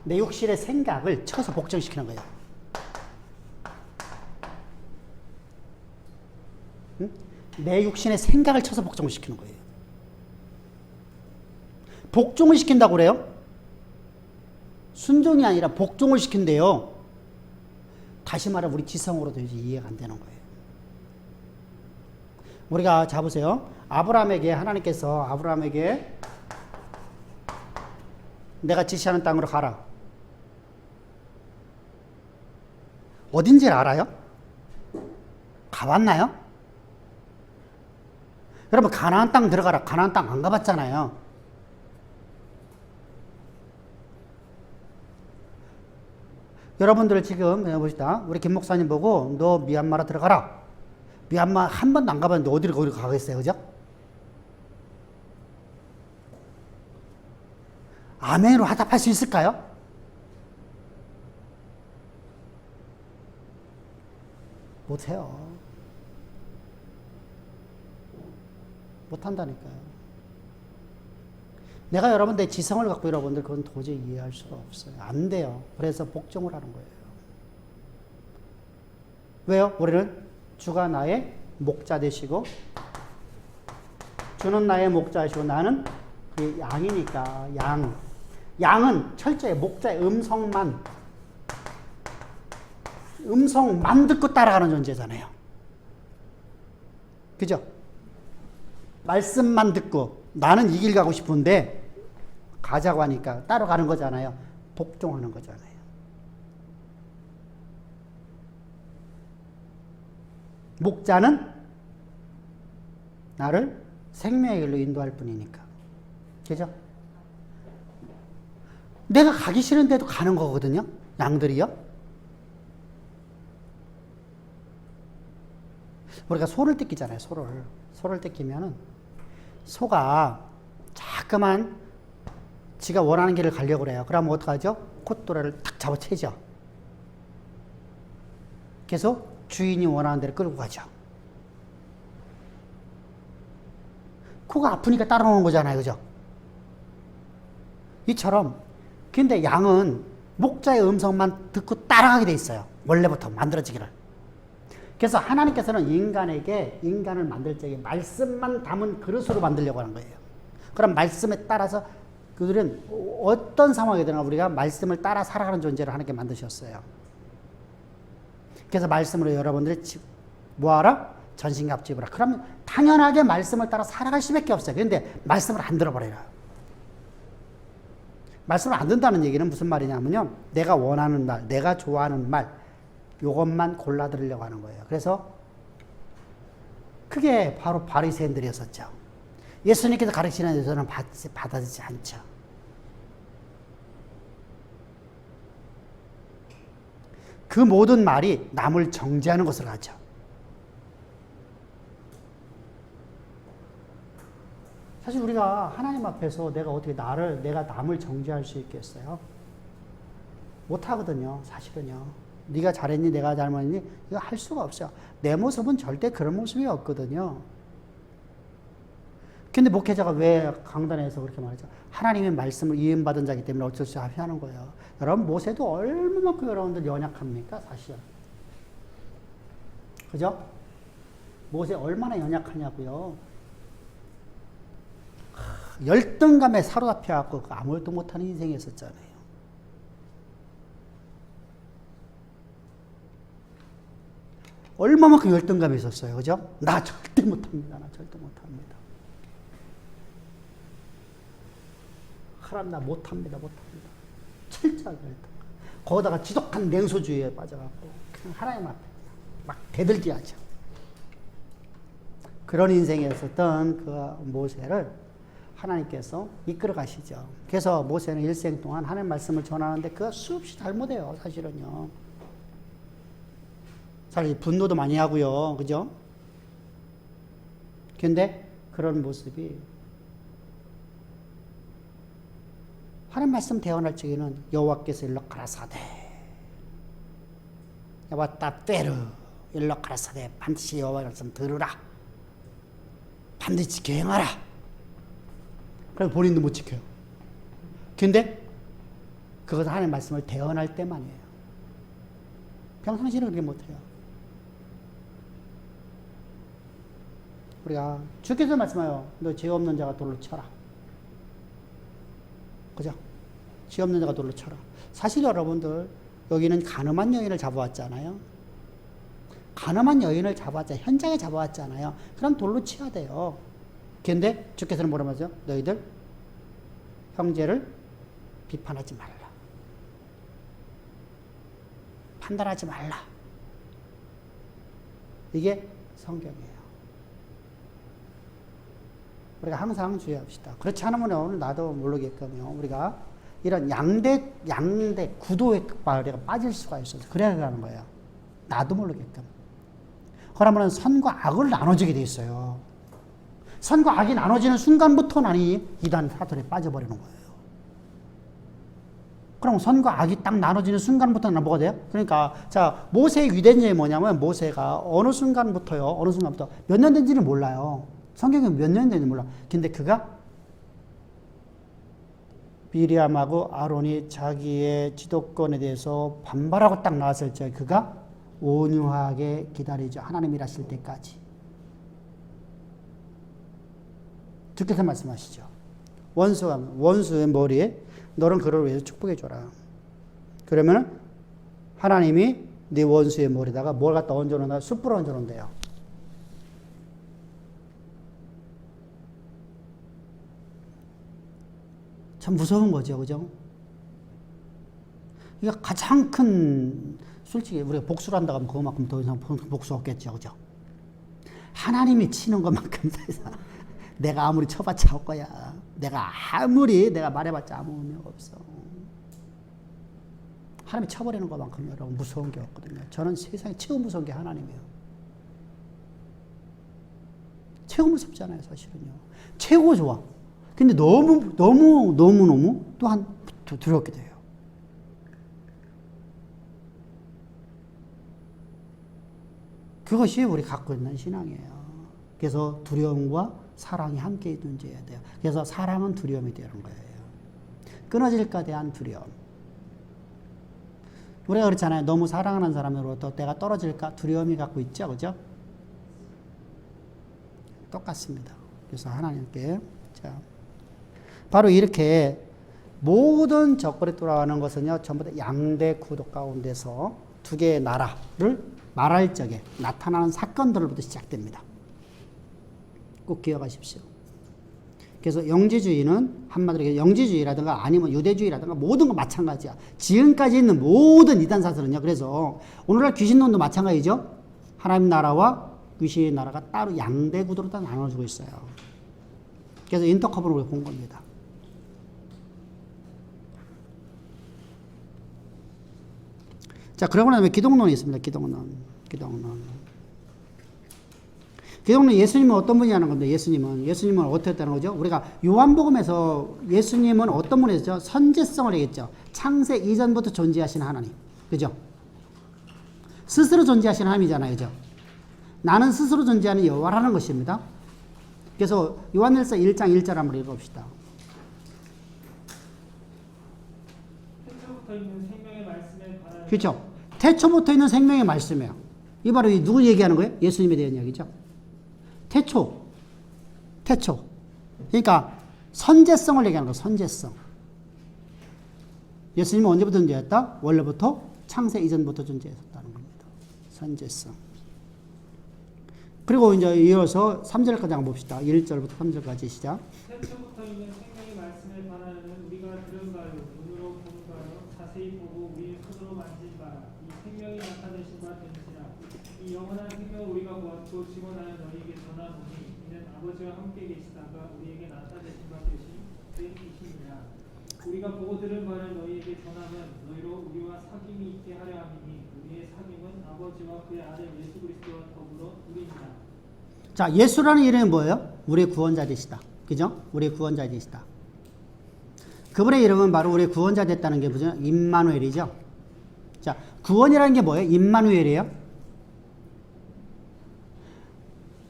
내 육신의 생각을 쳐서 복종시키는 거예요. 응? 내 육신의 생각을 쳐서 복종을 시키는 거예요. 복종을 시킨다고 그래요? 순종이 아니라 복종을 시킨대요. 다시 말해 우리 지성으로도 이제 이해가 안 되는 거예요. 우리가 잡으세요. 하나님께서 아브라함에게 내가 지시하는 땅으로 가라. 어딘지를 알아요? 가봤나요? 여러분 가나안 땅 들어가라. 가나안 땅 안 가봤잖아요. 여러분들 지금 봅시다. 우리 김 목사님 보고 너 미얀마로 들어가라. 미얀마 한 번도 안 가봤는데 어디를 거기 가겠어요, 그죠? 아멘으로 화답할 수 있을까요? 못해요. 못한다니까요. 내가 여러분들의 지성을 갖고 여러분들 그건 도저히 이해할 수가 없어요. 안 돼요. 그래서 복종을 하는 거예요. 왜요? 우리는 주가 나의 목자 되시고 주는 나의 목자이시고 나는 양이니까 양은 철저히 목자의 음성만 음성만 듣고 따라가는 존재잖아요. 그죠? 말씀만 듣고 나는 이 길 가고 싶은데 가자고 하니까 따라가는 거잖아요. 복종하는 거잖아요. 목자는 나를 생명의 길로 인도할 뿐이니까. 그죠? 내가 가기 싫은데도 가는 거거든요. 양들이요. 우리가 소를 뜯기잖아요. 소를 뜯기면은 소가 자꾸만 지가 원하는 길을 가려고 그래요. 그러면 어떡하죠? 콧도래를 탁 잡아채죠. 계속 주인이 원하는 대로 끌고 가죠. 코가 아프니까 따라오는 거잖아요. 그죠? 이처럼 근데 양은 목자의 음성만 듣고 따라가게 돼 있어요. 원래부터 만들어지기를. 그래서 하나님께서는 인간을 만들 적에 말씀만 담은 그릇으로 만들려고 하는 거예요. 그럼 말씀에 따라서 그들은 어떤 상황이든 우리가 말씀을 따라 살아가는 존재를 하나님께 만드셨어요. 그래서 말씀으로 여러분들이 뭐하라? 전신갑주 입으라. 그러면 당연하게 말씀을 따라 살아갈 수밖에 없어요. 그런데 말씀을 안 들어버려요. 말씀을 안 듣는다는 얘기는 무슨 말이냐면요. 내가 원하는 말, 내가 좋아하는 말, 요것만 골라 들으려고 하는 거예요. 그래서 그게 바로 바리새인들이었었죠. 예수님께서 가르치는 데서는 받아들이지 않죠. 그 모든 말이 남을 정죄하는 것으로 하죠. 사실 우리가 하나님 앞에서 내가 어떻게 내가 남을 정죄할 수 있겠어요? 못하거든요, 사실은요. 네가 잘했니, 내가 잘못했니? 이거 할 수가 없어요. 내 모습은 절대 그런 모습이 없거든요. 근데 목회자가 왜 강단에서 그렇게 말하죠? 하나님의 말씀을 이음받은 자이기 때문에 어쩔 수 없이 하는 거예요. 여러분, 모세도 얼마만큼 여러분들 연약합니까, 사실? 그죠? 모세 얼마나 연약하냐고요. 열등감에 사로잡혀갖고 아무것도 못하는 인생이었었잖아요. 얼마만큼 열등감이 있었어요. 그죠? 나 절대 못합니다. 나 절대 못합니다. 하나님 나 못합니다. 철저하게 열등감. 거기다가 지독한 냉소주의에 빠져갖고 그냥 하나님 앞에 막 대들기하죠. 그런 인생이었었던 그 모세를 하나님께서 이끌어 가시죠. 그래서 모세는 일생 동안 하나님 말씀을 전하는데 그가 수없이 잘못해요. 사실은요. 사실 분노도 많이 하고요. 그죠? 근데 그런 모습이 하나님 말씀 대언할 적에는 여호와께서 일러 가라사대 여호와따 빼르 일러 가라사대 반드시 여호와의 말씀 들으라 반드시 계행하라. 그래서 본인도 못 지켜요. 근데 그것은 하나님의 말씀을 대언할 때만이에요. 평상시는 그렇게 못해요. 우리가 주께서 말씀하여 너 죄 없는 자가 돌로 쳐라. 그죠? 죄 없는 자가 돌로 쳐라. 사실 여러분들 여기는 가늠한 여인을 잡아왔잖아요. 가늠한 여인을 잡아왔잖아요. 현장에 잡아왔잖아요. 그럼 돌로 쳐야 돼요. 근데 주께서는 뭐라 하죠? 너희들 형제를 비판하지 말라. 판단하지 말라. 이게 성경이에요. 우리가 항상 주의합시다. 그렇지 않으면 오늘 나도 모르겠거든요. 우리가 이런 양대 구도에 우리가 빠질 수가 있어서 그래야 하는 거예요. 나도 모르게끔. 그러면 선과 악을 나눠지게 돼 있어요. 선과 악이 나눠지는 순간부터 나니 이단 사설에 빠져버리는 거예요. 그럼 선과 악이 딱 나눠지는 순간부터 뭐가 돼요? 그러니까 자 모세의 위대한 점이 뭐냐면 모세가 어느 순간부터 몇 년 된지는 몰라요. 성경에 몇 년 된지 몰라. 근데 그가 미리암하고 아론이 자기의 지도권에 대해서 반발하고 딱 나왔을 때 그가 온유하게 기다리죠. 하나님 일하실 때까지. 주께서 말씀하시죠. 원수의 머리에 너는 그를 위해서 축복해 줘라. 그러면 하나님이 네 원수의 머리에다가 뭘 갖다 얹어놓는다? 숯불을 얹어놓는대요. 참 무서운 거죠, 그죠? 이게 가장 큰, 솔직히 우리가 복수를 한다고 하면 그거만큼 더 이상 복수 없겠죠, 그죠? 하나님이 치는 것만큼 더 이상 내가 아무리 쳐봤자 할 거야. 내가 말해봤자 아무 의미가 없어. 하나님이 쳐버리는 것만큼 여러분 무서운 게 없거든요. 저는 세상에 최고 무서운 게 하나님이에요. 최고 무섭잖아요, 사실은요. 최고 좋아. 근데 너무 또한 두렵게 돼요. 그것이 우리 갖고 있는 신앙이에요. 그래서 두려움과 사랑이 함께 존재해야 돼요. 그래서 사랑은 두려움이 되는 거예요. 끊어질까 대한 두려움. 우리가 그렇잖아요. 너무 사랑하는 사람으로부터 내가 떨어질까 두려움이 갖고 있죠. 그죠? 똑같습니다. 그래서 하나님께 자, 바로 이렇게 모든 적그리 돌아가는 것은요. 전부 다 양대 구도 가운데서 두 개의 나라를 말할 적에 나타나는 사건들로부터 시작됩니다. 꼭 기억하십시오. 그래서 영지주의는 한마디로 영지주의라든가 아니면 유대주의라든가 모든 거 마찬가지야. 지금까지 있는 모든 이단사들은요. 그래서 오늘날 귀신론도 마찬가지죠. 하나님 나라와 귀신의 나라가 따로 양대 구도로 다 나눠지고 있어요. 그래서 인터커버를 우리가 본 겁니다. 자, 그러고 나면 기독론이 있습니다. 기독론. 예수님은 어떤 분이냐는 건데, 예수님은 어떻게 했다는 거죠? 우리가 요한복음에서 예수님은 어떤 분이었죠? 선제성을 얘기했죠. 창세 이전부터 존재하신 하나님. 그죠? 스스로 존재하신 하나님이잖아요. 그죠? 나는 스스로 존재하는 여호와라는 것입니다. 그래서 요한일서 1장 1절 한번 읽어봅시다. 태초부터 있는 생명의 말씀에 관하여. 그렇죠. 태초부터 있는 생명의 말씀이에요. 이 바로 누구 얘기하는 거예요? 예수님에 대한 이야기죠. 태초. 그러니까 선제성을 얘기하는 거예요. 선제성. 예수님은 언제부터 존재했다? 원래부터 창세 이전부터 존재했었다는 겁니다. 선제성. 그리고 이제 이어서 3절까지 한번 봅시다. 1절부터 3절까지 시작. 태초부터 있는 생명의 말씀에 관하여는 우리가 들은 바요, 눈으로 본 바요, 자세히 보고 우리의 손으로 만진 바라. 이 생명이 나타내신 바 된지라. 이 영원한 생명을 우리가 보았고 직원하여 너희에게 전하노니 이는 아버지와 함께 계시다가 우리에게 나타내신 바 되신 이시니라. 우리가 보고 들은 바를 너희에게 전하면 너희로 우리와 사귐이 있게 하려 함이니 우리의 사귐은 아버지와 그의 아들 예수 그리스도와 더불어 우리니라. 자, 예수라는 이름이 뭐예요? 우리의 구원자 되시다. 그죠? 우리의 구원자 되시다. 그분의 이름은 바로 우리의 구원자 됐다는 게 뭐죠? 임마누엘이죠. 자, 구원이라는 게 뭐예요? 임마누엘이에요.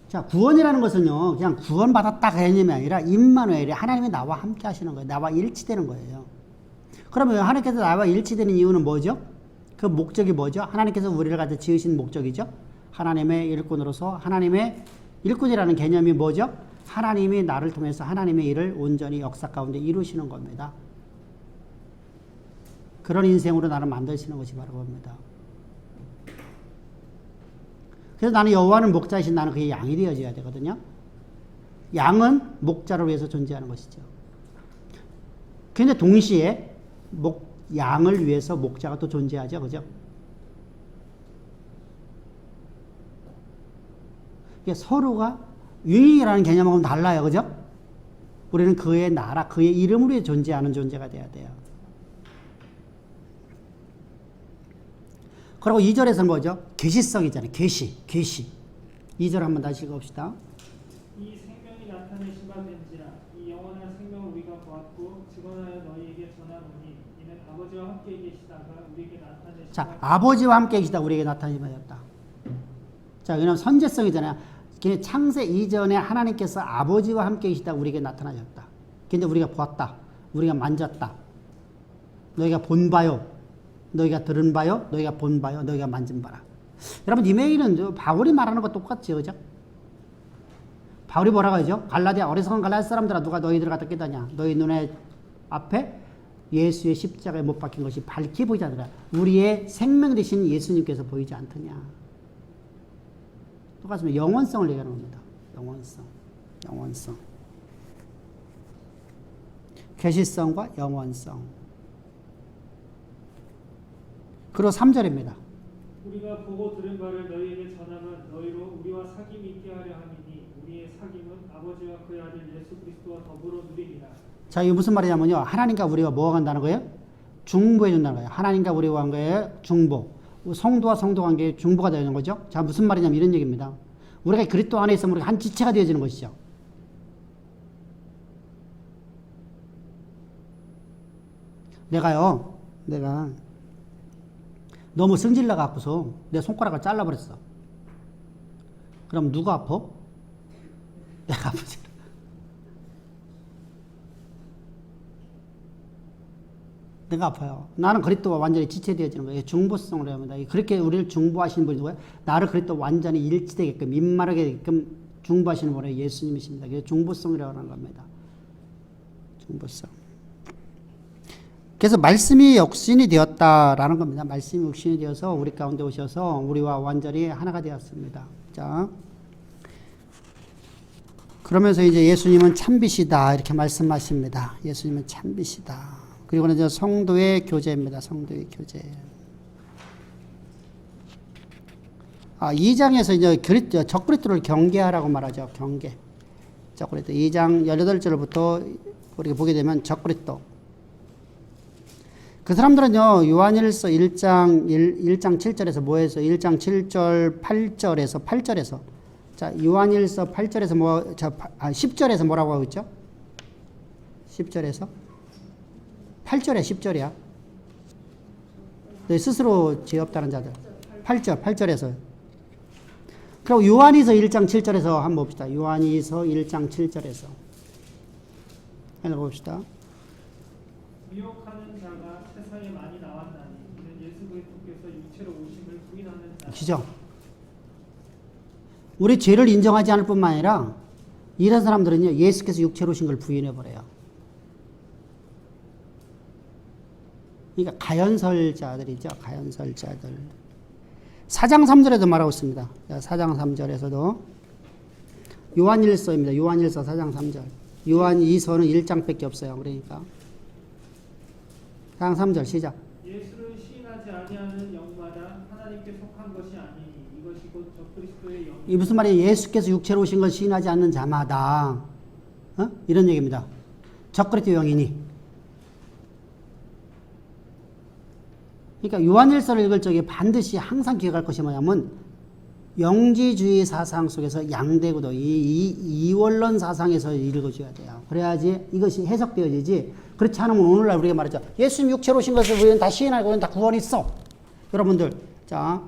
자, 구원이라는 것은요, 그냥 구원받았다 개념이 아니라 임마누엘이 하나님이 나와 함께 하시는 거예요. 나와 일치되는 거예요. 그러면 하나님께서 나와 일치되는 이유는 뭐죠? 그 목적이 뭐죠? 하나님께서 우리를 가져 지으신 목적이죠. 하나님의 일꾼으로서 하나님의 일꾼이라는 개념이 뭐죠? 하나님이 나를 통해서 하나님의 일을 온전히 역사 가운데 이루시는 겁니다. 그런 인생으로 나를 만드시는 것이 바로 그겁니다. 그래서 나는 여호와는 목자이신 나는 그의 양이 되어져야 되거든요. 양은 목자를 위해서 존재하는 것이죠. 그런데 동시에 양을 위해서 목자가 또 존재하죠. 그죠? 서로가 윙이라는 개념하고는 달라요. 그죠? 우리는 그의 나라, 그의 이름으로 존재하는 존재가 돼야 돼요. 그리고 2절에서는 뭐죠? 계시성이잖아요. 계시. 2절 한번 다시 읽어봅시다. 이 생명이 나타내신 바 된지라. 이 영원한 생명을 우리가 보았고 직언하여 너희에게 전하노니 이는 아버지와 함께 계시다가 우리에게 나타내신 자, 아버지와 함께 계시다 우리에게 나타내신 바였다. 자, 왜냐하면 선제성이잖아요. 창세 이전에 하나님께서 아버지와 함께 계시다 우리에게 나타나셨다. 근데 우리가 보았다. 우리가 만졌다. 너희가 본 바요. 너희가 들은 바요. 너희가 본 바요. 너희가 만진 바라. 여러분, 이 메일은 바울이 말하는 거 똑같죠. 그죠? 바울이 뭐라고 하죠? 어리석은 갈라디아 사람들아 누가 너희들 갖다 깨닫냐. 너희 눈에 앞에 예수의 십자가에 못 박힌 것이 밝히 보이지 않더라. 우리의 생명 되신 예수님께서 보이지 않더냐. 똑같습니다. 영원성을 얘기하는 겁니다. 영원성. 계시성과 영원성. 그리고 3절입니다. 우리가 보고 들은 바를 너희에게 전함은 너희로 우리와 사귐이 있게 하려 함이니 우리의 사귐은 아버지와 그의 아들 예수 그리스도와 더불어 누리니라. 자, 이게 무슨 말이냐면요. 하나님과 우리가 뭐가 간다는 거예요? 중보해 준다는 거예요. 하나님과 우리와 관계의 중보. 성도와 성도 관계의 중보가 되는 거죠. 자, 무슨 말이냐면 이런 얘기입니다. 우리가 그리스도 안에 있으면 우리가 한 지체가 되어지는 것이죠. 내가 너무 승질나 갖고서 내 손가락을 잘라버렸어. 그럼 누가 아파? 내가 아프지. 내가 아파요. 나는 그리스도와 완전히 지체되어지는 거예요. 중보성을 해야 합니다. 그렇게 우리를 중보하시는 분이 누구예요? 나를 그리스도와 완전히 일치되게끔 민말하게끔 중보하시는 분이 예수님이십니다. 그래서 중보성이라고 하는 겁니다. 중보성. 그래서 말씀이 육신이 되었다라는 겁니다. 말씀이 육신이 되어서 우리 가운데 오셔서 우리와 완전히 하나가 되었습니다. 자, 그러면서 이제 예수님은 참빛이다 이렇게 말씀하십니다. 예수님은 참빛이다. 그리고는 이제 성도의 교제입니다. 성도의 교제. 2장에서 이제 적그리스도를 경계하라고 말하죠. 경계. 적그리스도. 2장 18절부터 우리가 보게 되면 적그리스도. 그 사람들은요, 요한일서 1장 7절에서 뭐 해서 1장 7절 8절에서 자, 요한일서 8절에서 10절에서 뭐라고 하고 있죠? 10절에서 8절에 10절이야. 너 스스로 죄 없다는 자들. 8절에서. 그리고 요한이서 1장 7절에서 한번 봅시다. 요한이서 1장 7절에서. 읽어봅시다. 미혹하는 자가 세상에 많이 나왔나니 이는 예수 그리스도께서 육체로 오심을 부인하는 자. 그죠? 우리 죄를 인정하지 않을 뿐만 아니라 이런 사람들은요, 예수께서 육체로 오신 걸 부인해버려요. 그러니까 가연설자들이죠. 가연설자들. 4장 3절에도 말하고 있습니다. 4장 3절에서도 요한일서입니다. 요한일서 4장 3절. 요한이서는 1장밖에 없어요. 그러니까 4장 3절 시작. 예수를 시인하지 아니하는 영마다 하나님께 속한 것이 아니니 이것이 곧 적그리스도의 영. 이 무슨 말이에요? 예수께서 육체로 오신 걸 시인하지 않는 자마다 이런 얘기입니다. 적그리스도 영이니. 그러니까 요한일서를 읽을 적에 반드시 항상 기억할 것이 뭐냐면 영지주의 사상 속에서 양대구도 이원론 사상에서 읽어줘야 돼요. 그래야지 이것이 해석되어지지. 그렇지 않으면 오늘날 우리가 말하죠. 예수님 육체로 오신 것을 우리는 다 시인하고 우리는 다 구원이 있어. 여러분들, 자,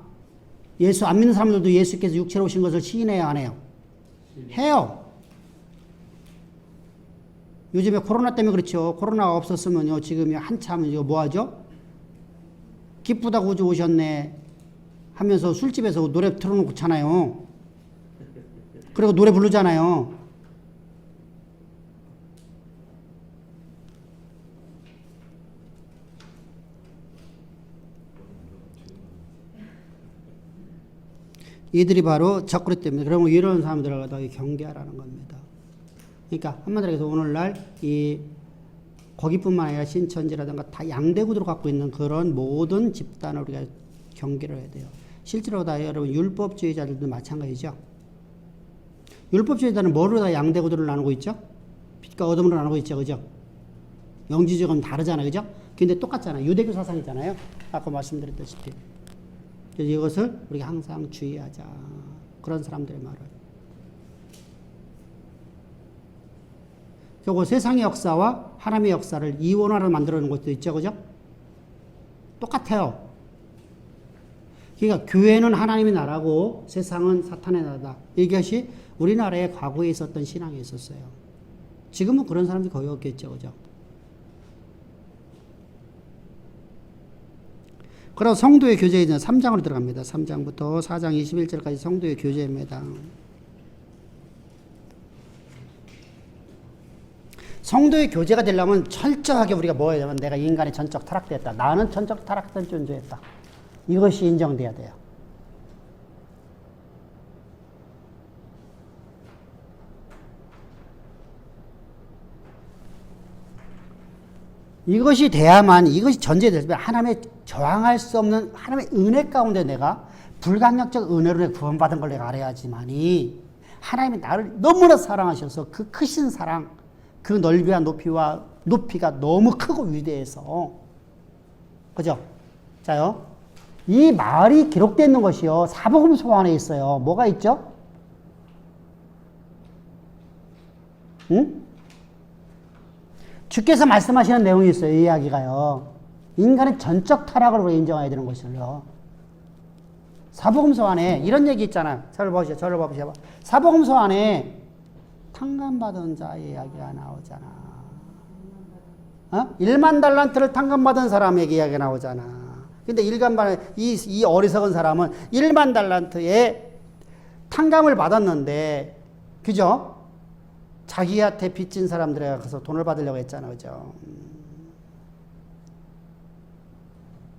예수 안 믿는 사람들도 예수께서 육체로 오신 것을 시인해야 안 해요? 해요. 요즘에 코로나 때문에 그렇죠. 코로나가 없었으면요, 지금 한참 이거 뭐 하죠? 기쁘다고 오셨네 하면서 술집에서 노래 틀어놓잖아요. 그리고 노래 부르잖아요. 이들이 바로 적그리스도입니다. 그러면 이런 사람들을 더 경계하라는 겁니다. 그러니까 한마디로 해서 오늘날 이 거기뿐만 아니라 신천지라든가 다 양대구도로 갖고 있는 그런 모든 집단을 우리가 경계를 해야 돼요. 실제로 다 여러분 율법주의자들도 마찬가지죠. 율법주의자는 뭐로 다 양대구도를 나누고 있죠? 빛과 어둠으로 나누고 있죠. 그죠? 영지주의는 다르잖아요. 그죠? 근데 똑같잖아요. 유대교 사상이잖아요. 아까 말씀드렸다시피. 그래서 이것을 우리가 항상 주의하자. 그런 사람들의 말을. 그리고 세상의 역사와 하나님의 역사를 이원화로 만들어 놓은 것도 있죠. 그죠? 똑같아요. 그러니까 교회는 하나님의 나라고 세상은 사탄의 나라다. 이것이 우리나라의 과거에 있었던 신앙에 있었어요. 지금은 그런 사람들이 거의 없겠죠. 그죠? 그리고 성도의 교제에 대한 3장으로 들어갑니다. 3장부터 4장 21절까지 성도의 교제입니다. 성도의 교제가 되려면 철저하게 우리가 뭐 해야 되면 내가 인간이 전적 타락되었다. 나는 전적 타락된 존재였다. 이것이 인정돼야 돼요. 이것이 돼야만, 이것이 전제되면 하나님의 저항할 수 없는 하나님의 은혜 가운데 내가 불강력적 은혜로 내가 구원받은 걸 내가 알아야지만이 하나님이 나를 너무나 사랑하셔서 그 크신 사랑, 그 넓이와 높이가 너무 크고 위대해서, 그죠? 자요, 이 말이 기록되어 있는 것이요, 사복음서 안에 있어요. 뭐가 있죠? 응? 주께서 말씀하시는 내용이 있어요. 이 이야기가요. 인간의 전적 타락을 우리가 인정해야 되는 것을요. 사복음서 안에 이런 얘기 있잖아요. 저를 보시죠. 사복음서 안에 탕감받은 자의 이야기가 나오잖아. 1만 달란트를 탕감받은 사람에게 이야기가 나오잖아. 근데 이 어리석은 사람은 1만 달란트에 탕감을 받았는데, 그죠? 자기한테 빚진 사람들에 가서 돈을 받으려고 했잖아. 그죠?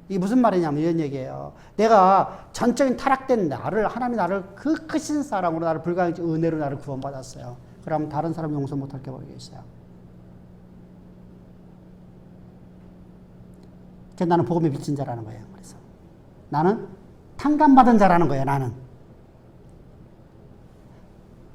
이게 무슨 말이냐면 이런 얘기예요. 내가 전적인 타락된 하나님이 나를 그 크신 사랑으로 나를 불가능한 은혜로 나를 구원받았어요. 그럼 다른 사람 용서 못할 게 모르겠어요. 그래서 나는 복음에 빚진 자라는 거예요. 그래서 나는 탕감받은 자라는 거예요. 나는.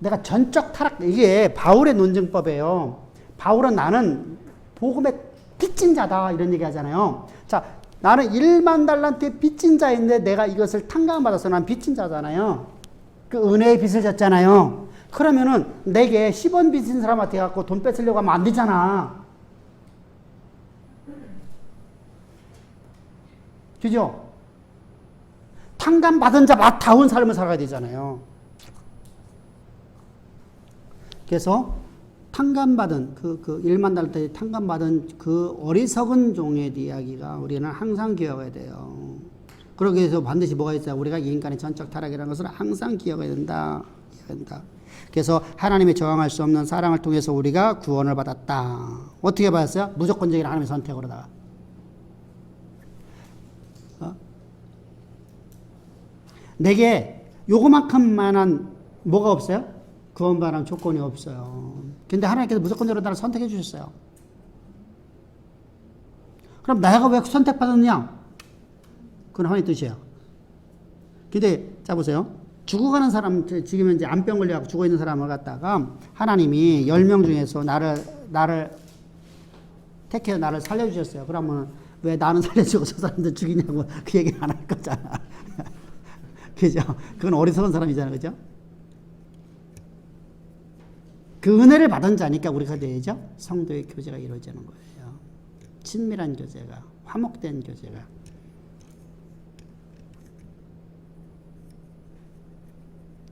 내가 전적 타락, 이게 바울의 논증법이에요. 바울은 나는 복음에 빚진 자다 이런 얘기 하잖아요. 자, 나는 1만 달란트의 빚진 자인데 내가 이것을 탕감받아서 난 빚진 자잖아요. 그 은혜의 빚을 졌잖아요. 그러면은 내게 10원 빚진 사람한테 갖고 돈 뺏으려고 하면 안 되잖아. 그죠? 탕감받은 자 맞다운 삶을 살아야 되잖아요. 그래서 탕감받은 그 1만 달란트에 탕감받은 그 어리석은 종의 이야기가 우리는 항상 기억해야 돼요. 그러기 위해서 반드시 뭐가 있어요? 우리가 인간의 전적 타락이라는 것을 항상 기억해야 된다. 그래서 하나님의 저항할 수 없는 사랑을 통해서 우리가 구원을 받았다. 어떻게 받았어요? 무조건적인 하나님의 선택으로다가. 내게 요거만큼만한 뭐가 없어요? 구원받는 조건이 없어요. 근데 하나님께서 무조건적으로 나를 선택해 주셨어요. 그럼 내가 왜 선택받았느냐? 그건 하나님의 뜻이에요. 근데 자 보세요. 죽어가는 사람, 지금 이제 암병 걸려서 죽어 있는 사람을 갖다가 하나님이 10명 중에서 나를 택해서 나를 살려주셨어요. 그러면 왜 나는 살려주고 저 사람들 죽이냐고 그 얘기 안 할 거잖아. 그죠? 그건 어리석은 사람이잖아요. 그죠? 그 은혜를 받은 자니까 우리가 되죠. 성도의 교제가 이루어지는 거예요. 친밀한 교제가, 화목된 교제가.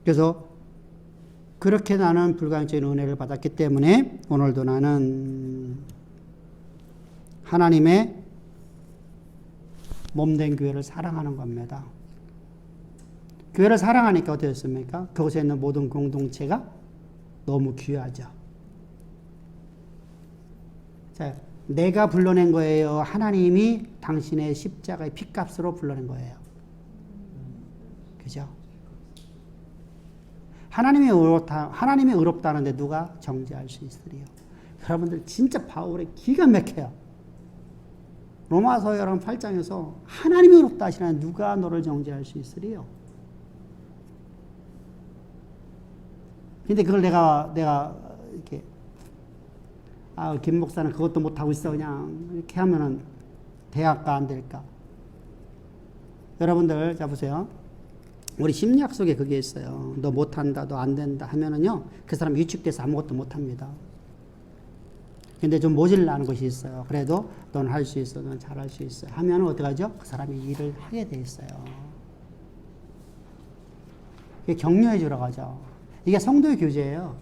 그래서 그렇게 나는 불가항적인 은혜를 받았기 때문에 오늘도 나는 하나님의 몸된 교회를 사랑하는 겁니다. 교회를 사랑하니까 어떻게 됐습니까? 그곳에 있는 모든 공동체가 너무 귀하죠. 자, 내가 불러낸 거예요? 하나님이 당신의 십자가의 핏값으로 불러낸 거예요. 그죠? 하나님이 의롭다는데 누가 정죄할 수 있으리요? 여러분들 진짜 바울의 기가 막혀요. 로마서 여러분 8장에서 하나님이 의롭다 하시나니 누가 너를 정죄할 수 있으리요? 근데 그걸 내가 이렇게 김 목사는 그것도 못하고 있어 그냥 이렇게 하면은 대학가 안 될까? 여러분들 자 보세요. 우리 심리학 속에 그게 있어요. 너 못한다, 너 안 된다 하면은요 그 사람 위축돼서 아무것도 못합니다. 근데 좀 모질라는 것이 있어요. 그래도 넌 할 수 있어, 넌 잘할 수 있어 하면은 어떡하죠? 그 사람이 일을 하게 돼 있어요. 그게 격려해 주라고 하죠. 이게 성도의 교제예요.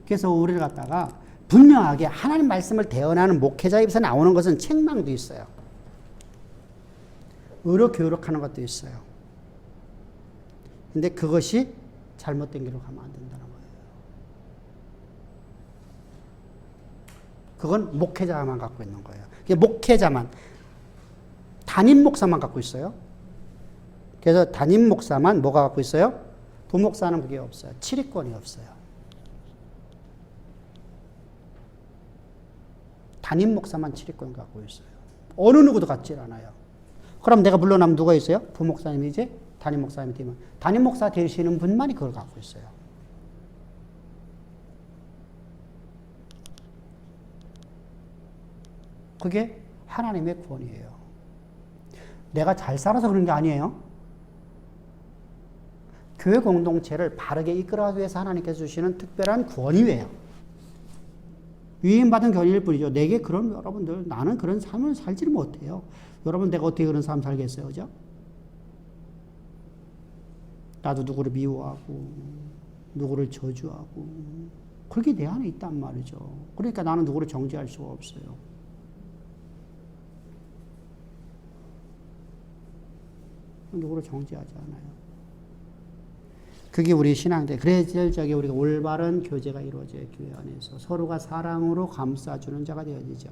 그래서 우리를 갖다가 분명하게 하나님 말씀을 대언하는 목회자 입에서 나오는 것은 책망도 있어요. 의로 교육하는 것도 있어요. 근데 그것이 잘못된 길로 가면 안 된다는 거예요. 그건 목회자만 갖고 있는 거예요. 이게 목회자만, 담임 목사만 갖고 있어요. 그래서 담임 목사만 뭐가 갖고 있어요? 부목사는 그게 없어요. 치리권이 없어요. 담임 목사만 치리권 갖고 있어요. 어느 누구도 갖지 않아요. 그럼 내가 물러나면 누가 있어요? 부목사님이지? 담임 목사님이 되면 담임 목사 되시는 분만이 그걸 갖고 있어요. 그게 하나님의 구원이에요. 내가 잘 살아서 그런 게 아니에요. 교회 공동체를 바르게 이끌어가기 위해서 하나님께서 주시는 특별한 구원이에요. 위임받은 견인일 뿐이죠. 내게 그런 여러분들, 나는 그런 삶을 살지를 못해요. 여러분, 내가 어떻게 그런 삶 살겠어요? 그죠? 나도 누구를 미워하고, 누구를 저주하고, 그게 내 안에 있단 말이죠. 그러니까 나는 누구를 정죄할 수가 없어요. 누구를 정죄하지 않아요. 그게 우리 신앙대. 그래서 저기 우리가 올바른 교제가 이루어져요. 교회 안에서 서로가 사랑으로 감싸주는 자가 되어지죠.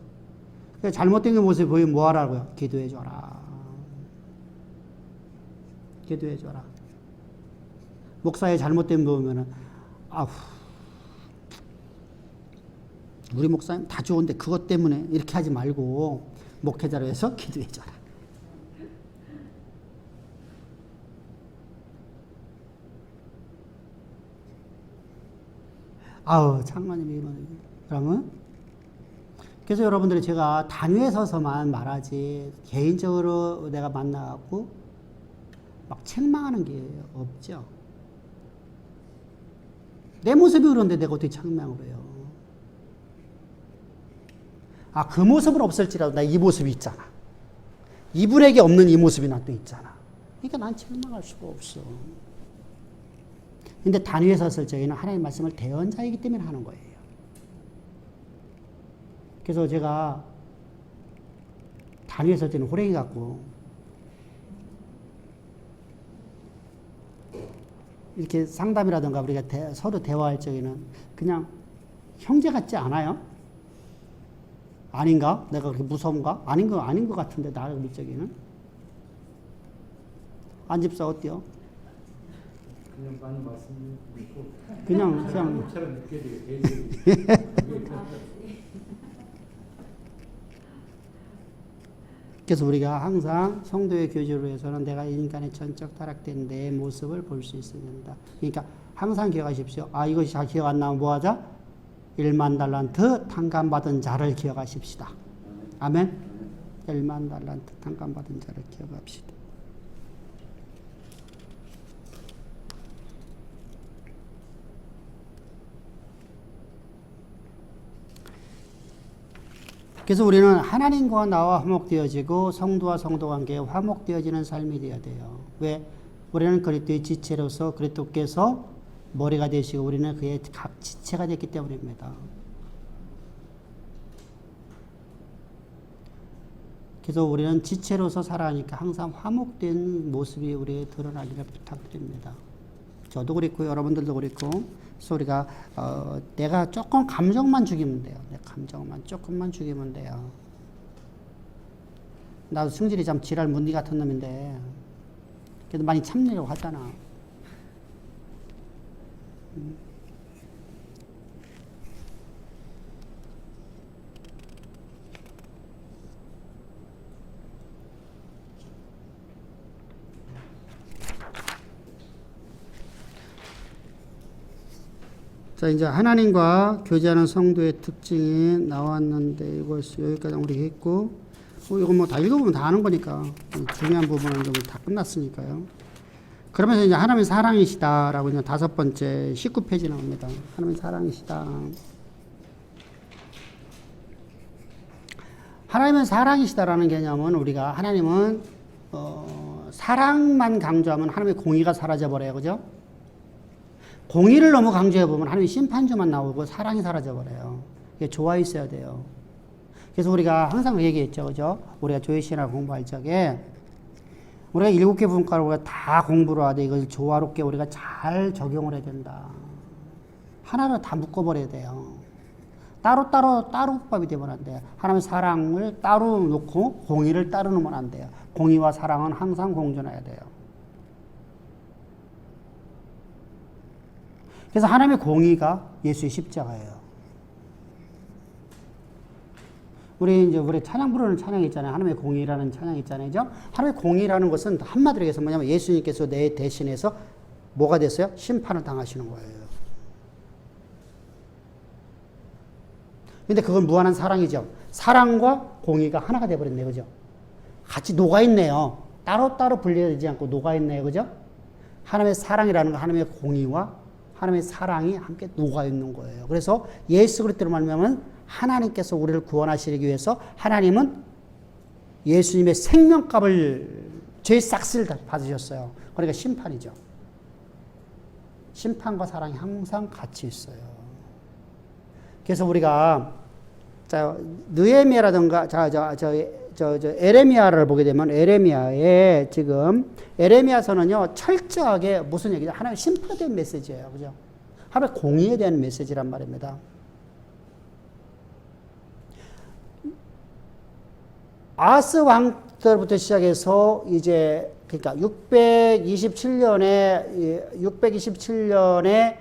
그러니까 잘못된 모습이 보이면 뭐 하라고요? 기도해줘라. 기도해줘라. 목사의 잘못된 거 보면은 아우 우리 목사님 다 좋은데 그것 때문에 이렇게 하지 말고 목회자로 해서 기도해줘라. 아우 장로님이 이러네. 그러면 그래서 여러분들이 제가 단위에 서서만 말하지 개인적으로 내가 만나갖고 막 책망하는 게 없죠. 내 모습이 그런데 내가 어떻게 책망을 해요? 아, 그 모습은 없을지라도 나 이 모습이 있잖아. 이분에게 없는 이 모습이 나 또 있잖아. 그러니까 난 책망할 수가 없어. 근데 단위에 섰을 적에는 하나님의 말씀을 대언자이기 때문에 하는 거예요. 그래서 제가 단위에 설 때는 호랭이 같고 이렇게 상담이라든가 우리가 서로 대화할 적에는 그냥 형제 같지 않아요? 아닌가? 내가 그렇게 무서운가? 아닌 것 같은데 나를 볼 적에는 안집사 어때요? 그냥 많이 말씀드리고 그냥 목사를 느껴지게 그래서 우리가 항상 성도의 교제로 해서는 내가 인간의 전적 타락된 내 모습을 볼 수 있어야 된다. 그러니까 항상 기억하십시오. 아, 이것이 잘 기억 안 나면 뭐하자? 1만 달란트 탕감받은 자를 기억하십시다. 아멘? 1만 달란트 탕감받은 자를 기억합시다. 그래서 우리는 하나님과 나와 화목되어지고 성도와 성도 관계에 화목되어지는 삶이 되어야 돼요. 왜? 우리는 그리스도의 지체로서 그리스도께서 머리가 되시고 우리는 그의 각 지체가 됐기 때문입니다. 그래서 우리는 지체로서 살아가니까 항상 화목된 모습이 우리에 드러나기를 부탁드립니다. 저도 그렇고 여러분들도 그렇고 그래서 우리가 내가 조금 감정만 죽이면 돼요. 내 감정만 조금만 죽이면 돼요. 나도 승질이 참 지랄 문디 같은 놈인데 그래도 많이 참으려고 하잖아. 자, 이제 하나님과 교제하는 성도의 특징이 나왔는데 이걸 여기까지 우리 했고 이거 뭐 다 읽어보면 다 아는 거니까 중요한 부분은 좀 다 끝났으니까요. 그러면서 이제 하나님의 사랑이시다라고 이제 5번째 19페이지 나옵니다. 하나님의 사랑이시다. 하나님은 사랑이시다라는 개념은 우리가 하나님은 사랑만 강조하면 하나님의 공의가 사라져 버려요, 그죠? 공의를 너무 강조해보면 하나님의 심판주만 나오고 사랑이 사라져버려요. 이게 좋아 있어야 돼요. 그래서 우리가 항상 얘기했죠. 그죠? 우리가 교회신학 공부할 적에 우리가 7개 분과를 우리가 다 공부를 하되 이걸 조화롭게 우리가 잘 적용을 해야 된다. 하나를 다 묶어버려야 돼요. 따로 법이 되면 안 돼요. 하나님의 사랑을 따로 놓고 공의를 따로 놓으면 안 돼요. 공의와 사랑은 항상 공존해야 돼요. 그래서 하나님의 공의가 예수의 십자가예요. 우리 찬양 부르는 찬양이 있잖아요. 하나님의 공의라는 찬양이 있잖아요. 그죠? 하나님의 공의라는 것은 한마디로 해서 뭐냐면 예수님께서 내 대신해서 뭐가 됐어요? 심판을 당하시는 거예요. 근데 그건 무한한 사랑이죠. 사랑과 공의가 하나가 돼버렸네요. 그죠? 같이 녹아있네요. 따로따로 분리되지 않고 녹아있네요. 그죠? 하나님의 사랑이라는 건 하나님의 공의와 하나님의 사랑이 함께 녹아있는 거예요. 그래서 예수 그리스도로 말하면 하나님께서 우리를 구원하시기 위해서 하나님은 예수님의 생명값을 죄의 싹쓸이를 받으셨어요. 그러니까 심판이죠. 심판과 사랑이 항상 같이 있어요. 그래서 우리가 느헤미야라든가 에레미야를 보게 되면 에레미야에 지금 에레미야서는요 철저하게 무슨 얘기죠? 하나님의 심판에 대한 메시지예요. 그죠? 하나님의 공의에 대한 메시지란 말입니다. 아스 왕 때부터 시작해서 이제 그러니까 627년에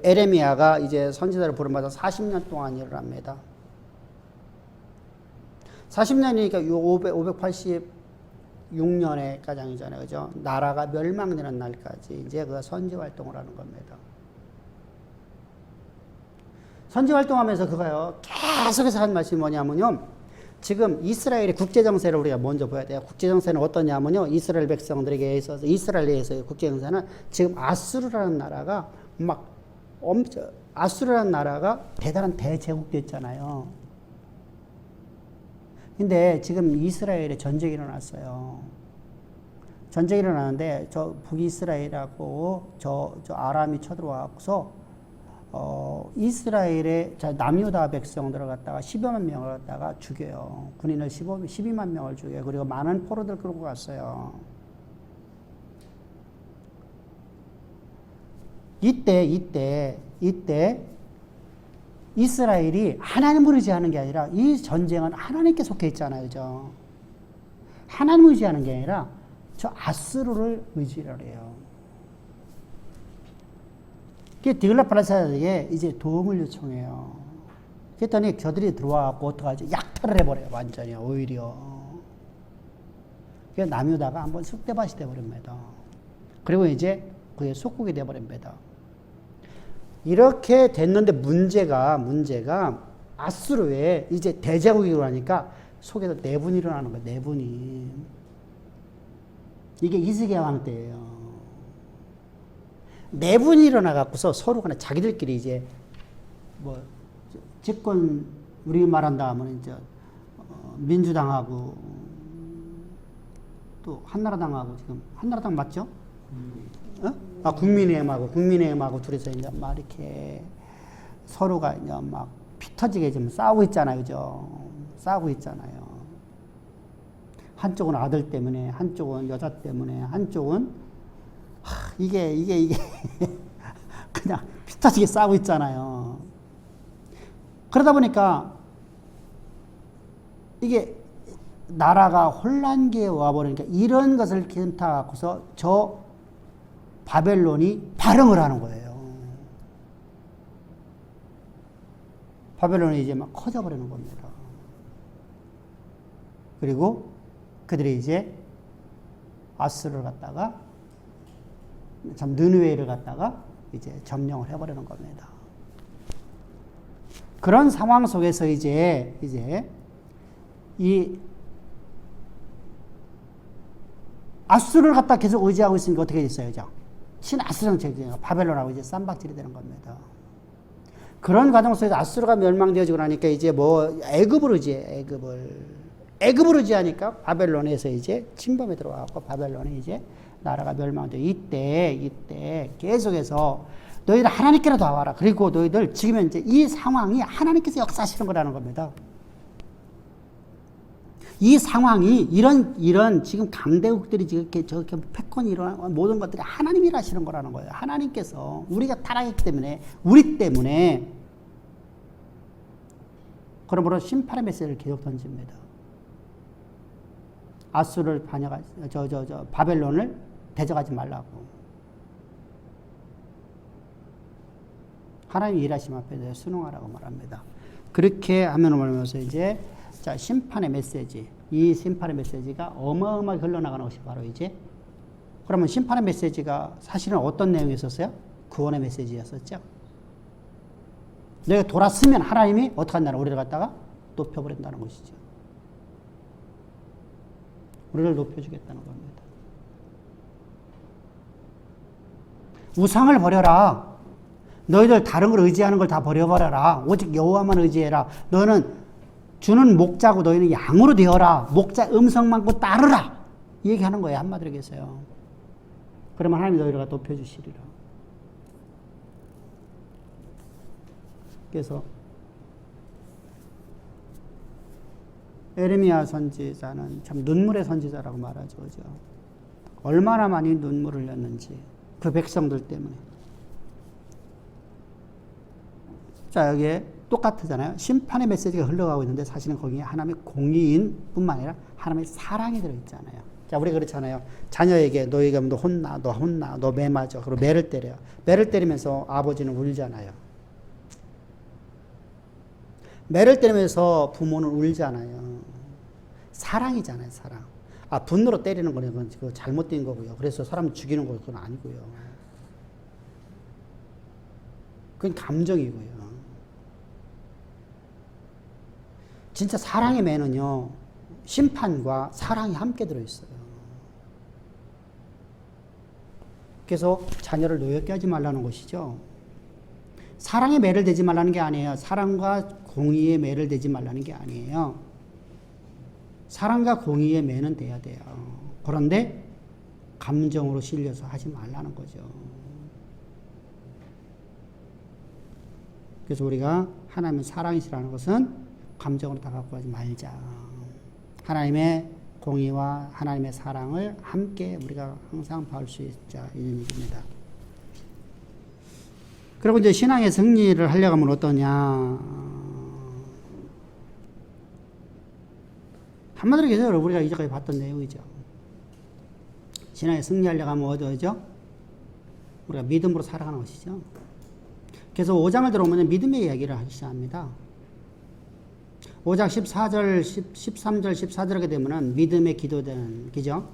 에레미야가 이제 선지자를 부름받아 40년 동안 일을 합니다. 40년이니까 586년의 가장이잖아요. 그죠? 나라가 멸망되는 날까지 이제 그 선지 활동을 하는 겁니다. 선지 활동하면서 그가요, 계속해서 한 말씀이 뭐냐면요, 지금 이스라엘의 국제정세를 우리가 먼저 봐야 돼요. 국제정세는 어떠냐면요, 이스라엘 백성들에게 있어서, 이스라엘에 의해서의 국제정세는 지금 아수르라는 나라가 아수르라는 나라가 대단한 대제국 됐잖아요. 근데 지금 이스라엘에 전쟁이 일어났어요. 전쟁이 일어나는데, 저 북이스라엘하고 저 아람이 쳐들어와서 이스라엘의 남유다 백성들을 갖다가 10여만 명을 갖다가 죽여요. 군인을 12만 명을 죽여요. 그리고 많은 포로들 끌고 갔어요. 이때 이스라엘이 하나님을 의지하는 게 아니라 이 전쟁은 하나님께 속해 있잖아요. 그죠? 하나님을 의지하는 게 아니라 저 아수르를 의지를 해요. 디글라팔레셀에게 이제 도움을 요청해요. 그랬더니 저들이 들어와갖고 어떡하지? 약탈을 해버려요. 완전히 오히려. 그래서 남유다가 한번 쑥대밭이 돼버립니다. 그리고 이제 그의 속국이 돼버립니다. 이렇게 됐는데 문제가 아수르에 이제 대제국이 일어나니까 속에서 내분이 일어나는 거예요. 내분이. 이게 이스기야 왕 때예요. 내분이 일어나갖고서 서로 간에 자기들끼리 이제 뭐 집권 우리 말한다 하면 이제 민주당하고 또 한나라당하고 지금 한나라당 맞죠? 국민의힘하고 둘이서 이제 막 이렇게 서로가 이제 막 피 터지게 지금 싸우고 있잖아요, 그죠? 싸우고 있잖아요. 한쪽은 아들 때문에, 한쪽은 여자 때문에, 한쪽은 이게 그냥 피 터지게 싸우고 있잖아요. 그러다 보니까 이게 나라가 혼란기에 와버리니까 이런 것을 기름타갖고서 저 바벨론이 발흥을 하는 거예요. 바벨론이 이제 막 커져버리는 겁니다. 그리고 그들이 이제 아수르를 갖다가 느느웨를 갖다가 이제 점령을 해버리는 겁니다. 그런 상황 속에서 이제 이 아수르를 갖다 계속 의지하고 있으니까 어떻게 됐어요, 그죠? 신아수르 정책이니까 바벨론하고 이제 쌈박질이 되는 겁니다. 그런 과정 속에서 아수르가 멸망되어지고 나니까 이제 뭐 애굽을 의지해, 애굽을 의지하니까 바벨론에서 이제 침범에 들어와서 바벨론이 이제 나라가 멸망돼. 이때 계속해서 너희들 하나님께라도 와라. 그리고 너희들 지금 현재 이 상황이 하나님께서 역사하시는 거라는 겁니다. 이 상황이 이런 지금 강대국들이 저렇게 패권이 일어나는 모든 것들이 하나님이 하시는 거라는 거예요. 하나님께서 우리가 타락했기 때문에 우리 때문에 그러므로 심판의 메시지를 계속 던집니다. 아수를 바벨론을 대적하지 말라고. 하나님 일하심 앞에 순응하라고 말합니다. 그렇게 하면 말하면서 이제 자, 심판의 메시지. 이 심판의 메시지가 어마어마하게 흘러나가는 것이 바로 이제 그러면 심판의 메시지가 사실은 어떤 내용이었어요? 구원의 메시지였었죠. 내가 돌았으면 하나님이 어떻게 한다는 우리를 갖다가 높여버린다는 것이죠. 우리를 높여주겠다는 겁니다. 우상을 버려라. 너희들 다른 걸 의지하는 걸 다 버려버려라. 오직 여호와만 의지해라. 너는 주는 목자고 너희는 양으로 되어라. 목자 음성만고 따르라. 이 얘기하는 거예요. 한마디로 얘기해서요. 그러면 하나님이 너희를 높여주시리라. 그래서 에레미야 선지자는 참 눈물의 선지자라고 말하죠. 그죠? 얼마나 많이 눈물을 흘렸는지 그 백성들 때문에. 자, 여기에 똑같잖아요. 심판의 메시지가 흘러가고 있는데 사실은 거기에 하나님의 공의인 뿐만 아니라 하나님의 사랑이 들어있잖아요. 자, 우리 그렇잖아요. 자녀에게 너희가 너 혼나, 너 매 맞아. 그리고 매를 때려요. 매를 때리면서 아버지는 울잖아요. 매를 때리면서 부모는 울잖아요. 사랑이잖아요, 사랑. 아, 분노로 때리는 거는 그건 잘못된 거고요. 그래서 사람 죽이는 거 그건 아니고요. 그건 감정이고요. 진짜 사랑의 매는요, 심판과 사랑이 함께 들어있어요. 그래서 자녀를 노엽게 하지 말라는 것이죠. 사랑의 매를 대지 말라는 게 아니에요. 사랑과 공의의 매를 대지 말라는 게 아니에요. 사랑과 공의의 매는 돼야 돼요. 그런데 감정으로 실려서 하지 말라는 거죠. 그래서 우리가 하나님의 사랑이시라는 것은 감정으로 다 갖고 가지 말자. 하나님의 공의와 하나님의 사랑을 함께 우리가 항상 봐올 수 있자. 이런 얘기입니다. 그리고 이제 신앙의 승리를 하려고 하면 어떠냐. 한마디로 얘기해서 우리가 이제까지 봤던 내용이죠. 신앙의 승리하려고 하면 어디죠? 우리가 믿음으로 살아가는 것이죠. 그래서 5장을 들어오면 믿음의 이야기를 하기 시작합니다. 5장 14절, 13절, 14절 하게 되면은 믿음의 기도된, 그죠?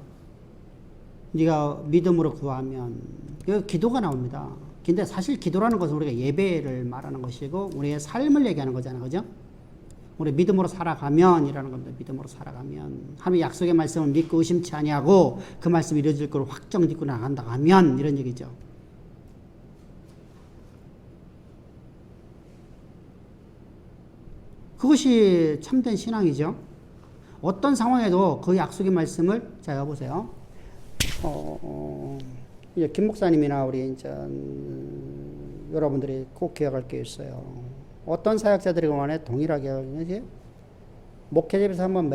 네가 믿음으로 구하면, 여기 기도가 나옵니다. 근데 사실 기도라는 것은 우리가 예배를 말하는 것이고, 우리의 삶을 얘기하는 거잖아요. 그죠? 우리 믿음으로 살아가면, 이라는 겁니다. 믿음으로 살아가면. 하나님의 약속의 말씀을 믿고 의심치 아니하고, 그 말씀이 이루어질 걸 확정 짓고 나간다 하면, 이런 얘기죠. 그것이 참된 신앙이죠. 어떤 상황에도 그 약속의 말씀을, 자, 여보세요. 이제 김 목사님이나 우리 이제 여러분들이 꼭 기억할 게 있어요. 어떤 사역자들이 그만에 동일하게 하지? 목회집에서 한번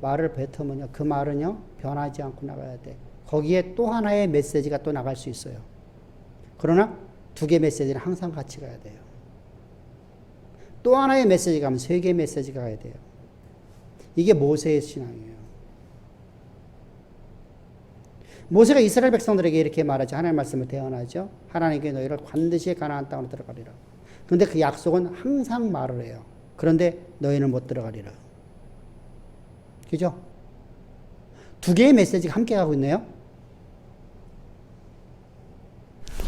말을 뱉으면요, 그 말은요 변하지 않고 나가야 돼. 거기에 또 하나의 메시지가 또 나갈 수 있어요. 그러나 두 개의 메시지는 항상 같이 가야 돼요. 또 하나의 메시지가 가면 세 개의 메시지가 가야 돼요. 이게 모세의 신앙이에요. 모세가 이스라엘 백성들에게 이렇게 말하죠. 하나님의 말씀을 대언하죠. 하나님께 너희를 반드시 가나안 땅으로 들어가리라. 그런데 그 약속은 항상 말을 해요. 그런데 너희는 못 들어가리라. 그죠? 두 개의 메시지가 함께 가고 있네요.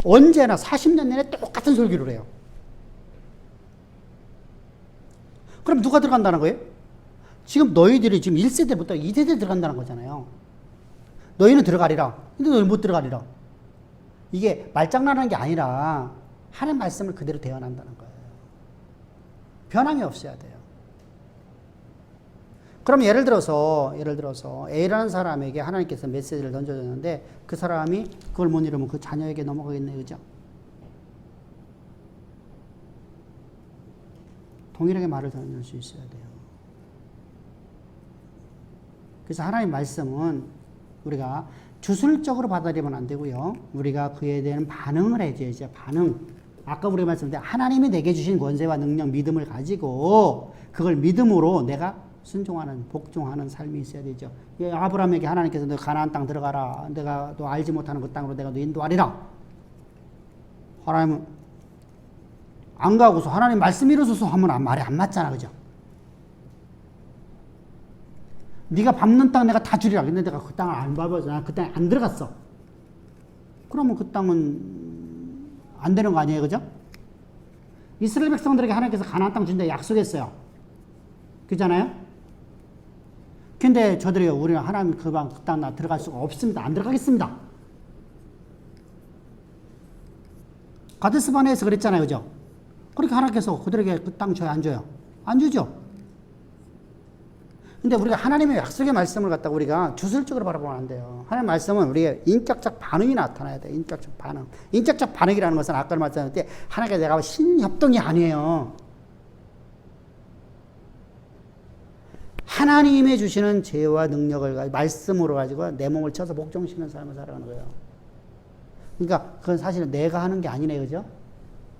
언제나 40년 내내 똑같은 설교를 해요. 그럼 누가 들어간다는 거예요? 지금 너희들이 지금 1세대부터 2세대 들어간다는 거잖아요. 너희는 들어가리라. 근데 너희는 못 들어가리라. 이게 말장난하는 게 아니라 하나님의 말씀을 그대로 대언한다는 거예요. 변함이 없어야 돼요. 그럼 예를 들어서 A라는 사람에게 하나님께서 메시지를 던져줬는데 그 사람이 그걸 못 이루면 그 자녀에게 넘어가겠네요. 그죠? 동일하게 말을 던질 수 있어야 돼요. 그래서 하나님 말씀은 우리가 주술적으로 받아들이면 안 되고요. 우리가 그에 대한 반응을 해줘야죠. 반응. 아까 우리가 말씀드린 하나님이 내게 주신 권세와 능력, 믿음을 가지고 그걸 믿음으로 내가 순종하는, 복종하는 삶이 있어야 되죠. 예, 아브라함에게 하나님께서 너 가나안 땅 들어가라. 내가 너 알지 못하는 그 땅으로 내가 너 인도하리라. 하나님은 안 가고서 하나님 말씀 이루소서 하면 말이 안 맞잖아. 그죠? 네가 밟는 땅 내가 다 주리라. 근데 내가 그 땅을 안 밟아서 나 그 땅에 안 들어갔어. 그러면 그 땅은 안 되는 거 아니에요? 그죠? 이스라엘 백성들에게 하나님께서 가나안 땅 준다 약속했어요. 그잖아요? 근데 저들이요, 우리는 하나님 그 땅 나 들어갈 수가 없습니다. 안 들어가겠습니다. 가데스 바네에서 그랬잖아요. 그죠? 그렇게 하나님께서 그들에게 그 땅 줘요? 안 줘요? 안 주죠? 근데 우리가 하나님의 약속의 말씀을 갖다가 우리가 주술적으로 바라보면 안 돼요. 하나님의 말씀은 우리의 인격적 반응이 나타나야 돼요. 인격적 반응. 인격적 반응이라는 것은 아까 말씀드렸을 때 하나님께 내가 신협동이 아니에요. 하나님이 주시는 죄와 능력을 가지고 말씀으로 가지고 내 몸을 쳐서 복종시키는 삶을 살아가는 거예요. 그러니까 그건 사실은 내가 하는 게 아니네. 그죠?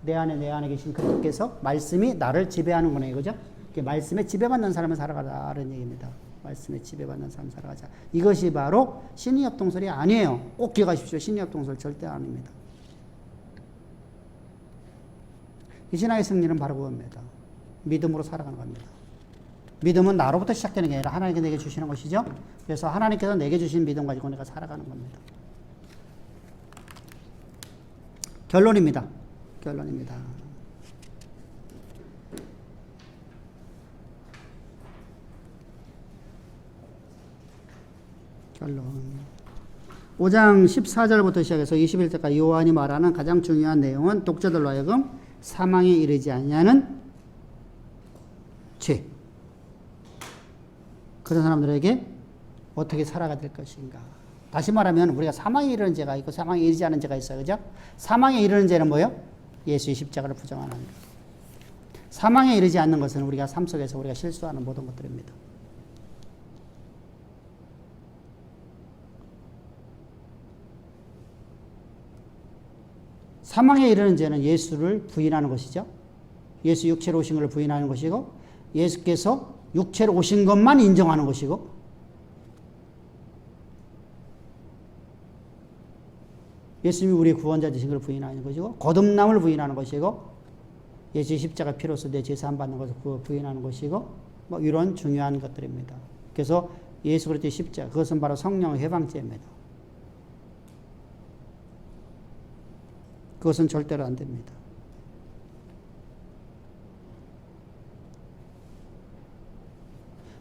내 안에 계신 그분께서 말씀이 나를 지배하는 거네. 그죠? 말씀에 지배받는 삶을 살아가라는 얘기입니다. 말씀에 지배받는 삶을 살아가자. 이것이 바로 신의협동설이 아니에요. 꼭 기억하십시오. 신의협동설 절대 아닙니다. 이 신앙의 승리는 바로 그겁니다. 믿음으로 살아가는 겁니다. 믿음은 나로부터 시작되는 게 아니라 하나님께 내게 주시는 것이죠. 그래서 하나님께서 내게 주신 믿음 가지고 내가 살아가는 겁니다. 결론입니다. 결론. 5장 14절부터 시작해서 21절까지 요한이 말하는 가장 중요한 내용은 독자들로 하여금 사망에 이르지 아니하는 죄. 그런 사람들에게 어떻게 살아가야 될 것인가. 다시 말하면 우리가 사망에 이르는 죄가 있고 사망에 이르지 않은 죄가 있어요. 그죠? 사망에 이르는 죄는 뭐예요? 예수의 십자가를 부정하는 것. 사망에 이르지 않는 것은 우리가 삶 속에서 우리가 실수하는 모든 것들입니다. 사망에 이르는 죄는 예수를 부인하는 것이죠. 예수 육체로 오신 것을 부인하는 것이고 예수께서 육체로 오신 것만 인정하는 것이고 예수님이 우리의 구원자 되신 것을 부인하는 것이고 거듭남을 부인하는 것이고 예수의 십자가 피로써 내 죄 사함 받는 것을 부인하는 것이고 뭐 이런 중요한 것들입니다. 그래서 예수 그리스도의 십자가 그것은 바로 성령의 해방죄입니다. 그것은 절대로 안 됩니다.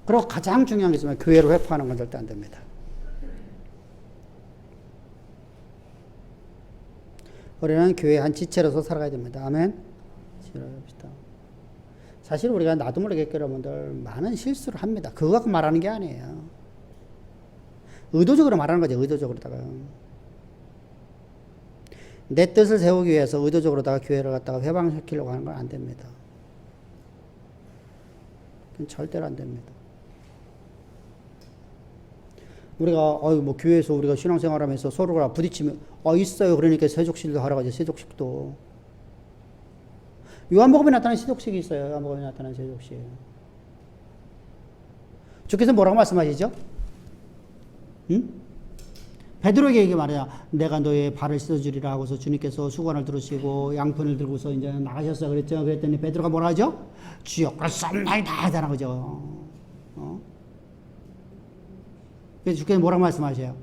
그리고 가장 중요한 게 있으면 교회로 회포하는 건 절대 안 됩니다. 우리는 교회의 한 지체로서 살아가야 됩니다. 아멘. 사실 우리가 나도 모르게 여러분들 많은 실수를 합니다. 그거 갖고 말하는 게 아니에요. 의도적으로 말하는 거죠. 의도적으로다가. 내 뜻을 세우기 위해서 의도적으로다가 교회를 갖다가 회방시키려고 하는 건 안 됩니다. 그건 절대로 안 됩니다. 우리가 뭐 교회에서 우리가 신앙생활하면서 서로가 부딪히면 있어요. 그러니까 세족식도 하라고 하죠. 세족식도. 요한복음에 나타난 세족식이 있어요. 요한복음에 나타난 세족식. 주께서 뭐라고 말씀하시죠? 응? 베드로에게 얘기 말이야. 내가 너의 발을 씻어주리라 하고서 주님께서 수건을 들으시고 양푼을 들고서 이제 나가셨어. 그랬죠. 그랬더니 베드로가 뭐라 하죠? 주여, 그렇사옵나이다 하잖아. 그죠? 그래서 주께서 뭐라고 말씀하세요?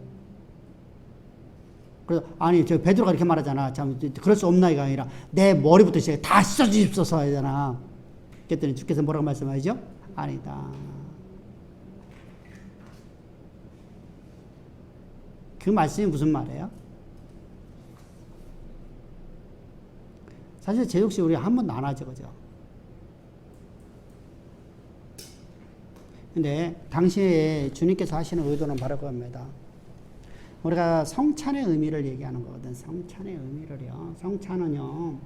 그래서, 아니, 저 베드로가 이렇게 말하잖아. 참, 그럴 수 없나이가 아니라 내 머리부터 시작해 다 씻어주십소서 하잖아. 그랬더니 주께서 뭐라고 말씀하시죠? 아니다. 그 말씀이 무슨 말이에요? 사실 제독식 우리 한 번도 안 하죠. 그죠? 근데 당시에 주님께서 하시는 의도는 바로 그겁니다. 우리가 성찬의 의미를 얘기하는 거거든. 성찬의 의미를요. 성찬은요.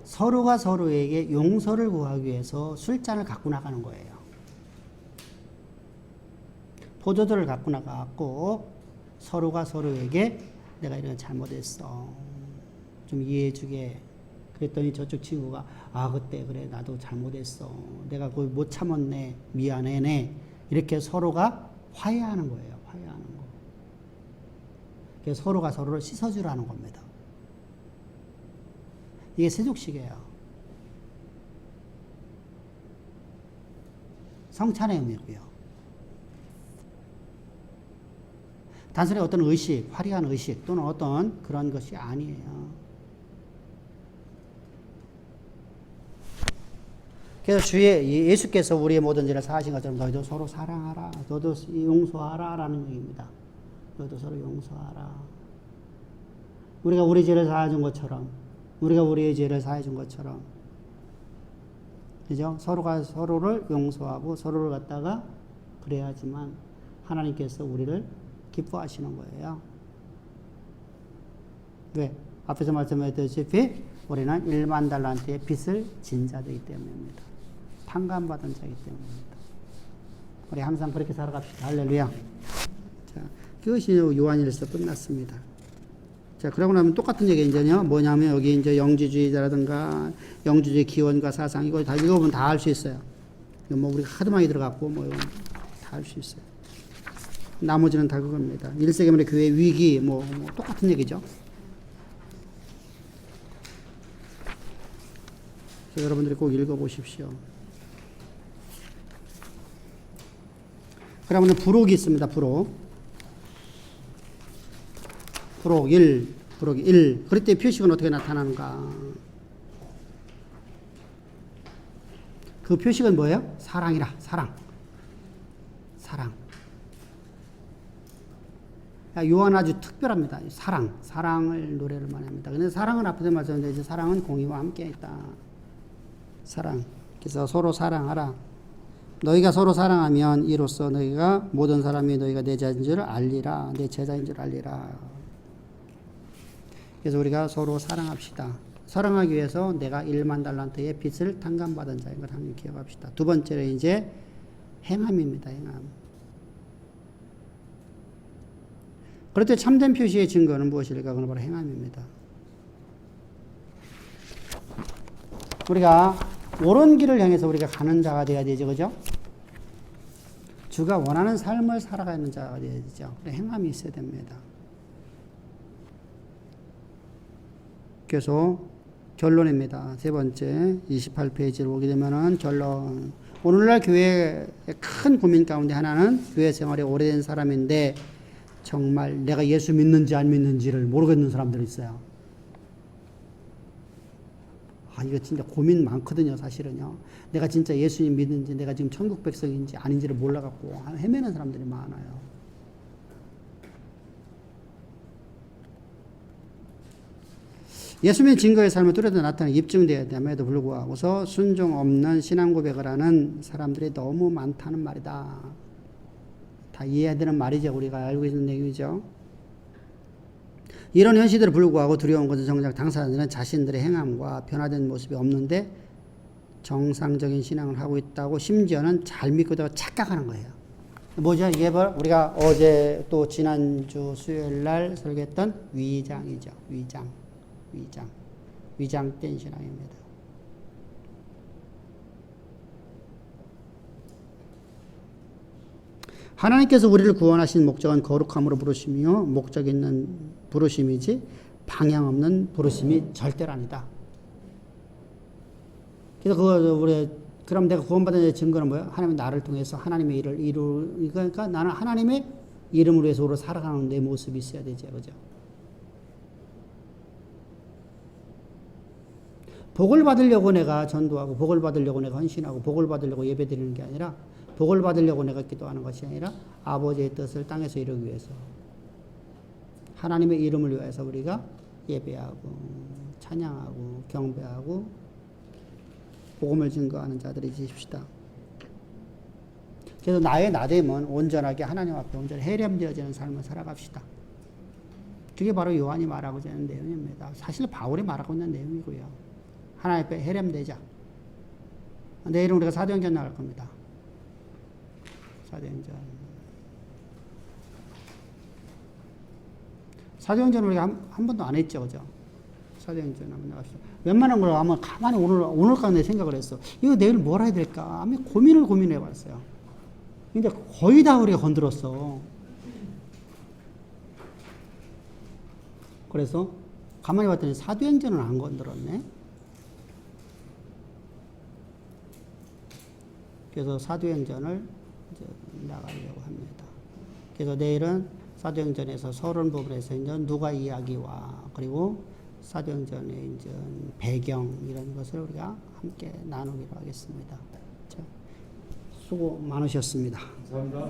서로가 서로에게 용서를 구하기 위해서 술잔을 갖고 나가는 거예요. 포도주를 갖고 나가고 서로가 서로에게 내가 이런 잘못했어. 좀 이해해주게. 그랬더니 저쪽 친구가 아 그때 그래 나도 잘못했어. 내가 그걸 못 참았네. 미안해네. 이렇게 서로가 화해하는 거예요. 화해하는 거. 그래서 서로가 서로를 씻어주라는 겁니다. 이게 세족식이에요. 성찬의 의미고요. 단순히 어떤 의식, 화려한 의식 또는 어떤 그런 것이 아니에요. 그래서 주의 예수께서 우리의 모든 죄를 사하신 것처럼 너희도 서로 사랑하라. 너도 용서하라 라는 얘기입니다. 너도 서로 용서하라. 우리가 우리 죄를 사해준 것처럼 우리가 우리의 죄를 사해준 것처럼 그죠? 서로가 서로를 용서하고 서로를 갖다가 그래야지만 하나님께서 우리를 기뻐하시는 거예요. 왜? 앞에서 말씀드렸다시피 우리는 1만 달란트의 빚을 진 자이기 때문입니다. 판관받은 자이기 때문입니다. 우리 항상 그렇게 살아갑시다. 할렐루야. 자, 그것이 요한일서 끝났습니다. 자, 그러고 나면 똑같은 얘기 이제요. 뭐냐면 여기 이제 영지주의자라든가 영주주의 기원과 사상 이거 다 읽어보면 다 알 수 있어요. 이거 뭐 우리가 하도 많이 들어갔고 뭐 다 알 수 있어요. 나머지는 다 그겁니다. 1세기 말의 교회 위기 뭐 똑같은 얘기죠. 여러분들이 꼭 읽어보십시오. 그러면 부록이 있습니다. 부록 1. 그럴 때 표식은 어떻게 나타나는가? 그 표식은 뭐예요? 사랑이라. 사랑. 요한 아주 특별합니다. 사랑을 노래를 많이 합니다. 근데 사랑은 앞에서 말씀드렸는데 사랑은 공의와 함께 있다. 사랑. 그래서 서로 사랑하라. 너희가 서로 사랑하면 이로써 너희가 모든 사람이 너희가 내 자인 줄 알리라. 내 제자인 줄 알리라. 그래서 우리가 서로 사랑합시다. 사랑하기 위해서 내가 1만 달란트의 빚을 탕감받은 자인 걸 항상 기억합시다. 두 번째로 이제 행함입니다. 행함. 그럴 때 참된 표시의 증거는 무엇일까? 그건 바로 행함입니다. 우리가 옳은 길을 향해서 우리가 가는 자가 되어야 되죠. 그죠? 주가 원하는 삶을 살아가는 자가 되어야 되죠. 행함이 있어야 됩니다. 그래서 결론입니다. 세 번째 28페이지를 보게 되면은 결론. 오늘날 교회의 큰 고민 가운데 하나는 교회 생활이 오래된 사람인데 정말 내가 예수 믿는지 안 믿는지를 모르겠는 사람들이 있어요. 이거 진짜 고민 많거든요, 사실은요. 내가 진짜 예수님 믿는지, 내가 지금 천국 백성인지 아닌지를 몰라갖고 헤매는 사람들이 많아요. 예수 믿는 증거의 삶을 뚜렷하게 나타나는 입증되어야 됨에도 불구하고서 순종 없는 신앙 고백을 하는 사람들이 너무 많다는 말이다. 다 이해해야 되는 말이죠. 우리가 알고 있는 내용이죠. 이런 현실들을 불구하고 두려운 것은 정작 당사자들은 자신들의 행함과 변화된 모습이 없는데 정상적인 신앙을 하고 있다고 심지어는 잘 믿고도 착각하는 거예요. 뭐죠? 이게 바로 우리가 어제 또 지난주 수요일 날 설계했던 위장이죠. 위장된 신앙입니다. 하나님께서 우리를 구원하신 목적은 거룩함으로 부르시며 목적 있는 부르심이지 방향 없는 부르심이 절대로 아니다. 그래서 그럼 내가 구원받은 증거는 뭐야? 하나님이 나를 통해서 하나님의 일을 그러니까 나는 하나님의 이름을 위해서 살아가는 내 모습이 있어야 되죠. 그죠? 복을 받으려고 내가 전도하고 복을 받으려고 내가 헌신하고 복을 받으려고 예배드리는 게 아니라 복을 받으려고 내가 기도하는 것이 아니라 아버지의 뜻을 땅에서 이루기 위해서 하나님의 이름을 위해서 우리가 예배하고 찬양하고 경배하고 복음을 증거하는 자들이 되십시다. 그래서 나의 나됨은 온전하게 하나님 앞에 온전히 해렴되어지는 삶을 살아갑시다. 그게 바로 요한이 말하고자 하는 내용입니다. 사실 바울이 말하고 있는 내용이고요. 하나님 앞에 해렴되자. 내일은 우리가 사도행전 나갈 겁니다. 사도행전. 사도행전 우리가 한 번도 안 했죠, 그죠? 사도행전 한번 나갑시다. 웬만한 걸 아마 가만히 오늘까지 내 생각을 했어. 이거 내일 뭘 해야 될까? 아마 고민해 봤어요. 근데 거의 다 우리가 건드렸어. 그래서 가만히 봤더니 사도행전은 안 건드렸네. 그래서 사도행전을 이제 나가려고 합니다. 그래서 내일은 사도행전에서 서론 부분에서 이제 누가 이야기와 그리고 사도행전의 이제 배경 이런 것을 우리가 함께 나누기로 하겠습니다. 자, 수고 많으셨습니다. 감사합니다.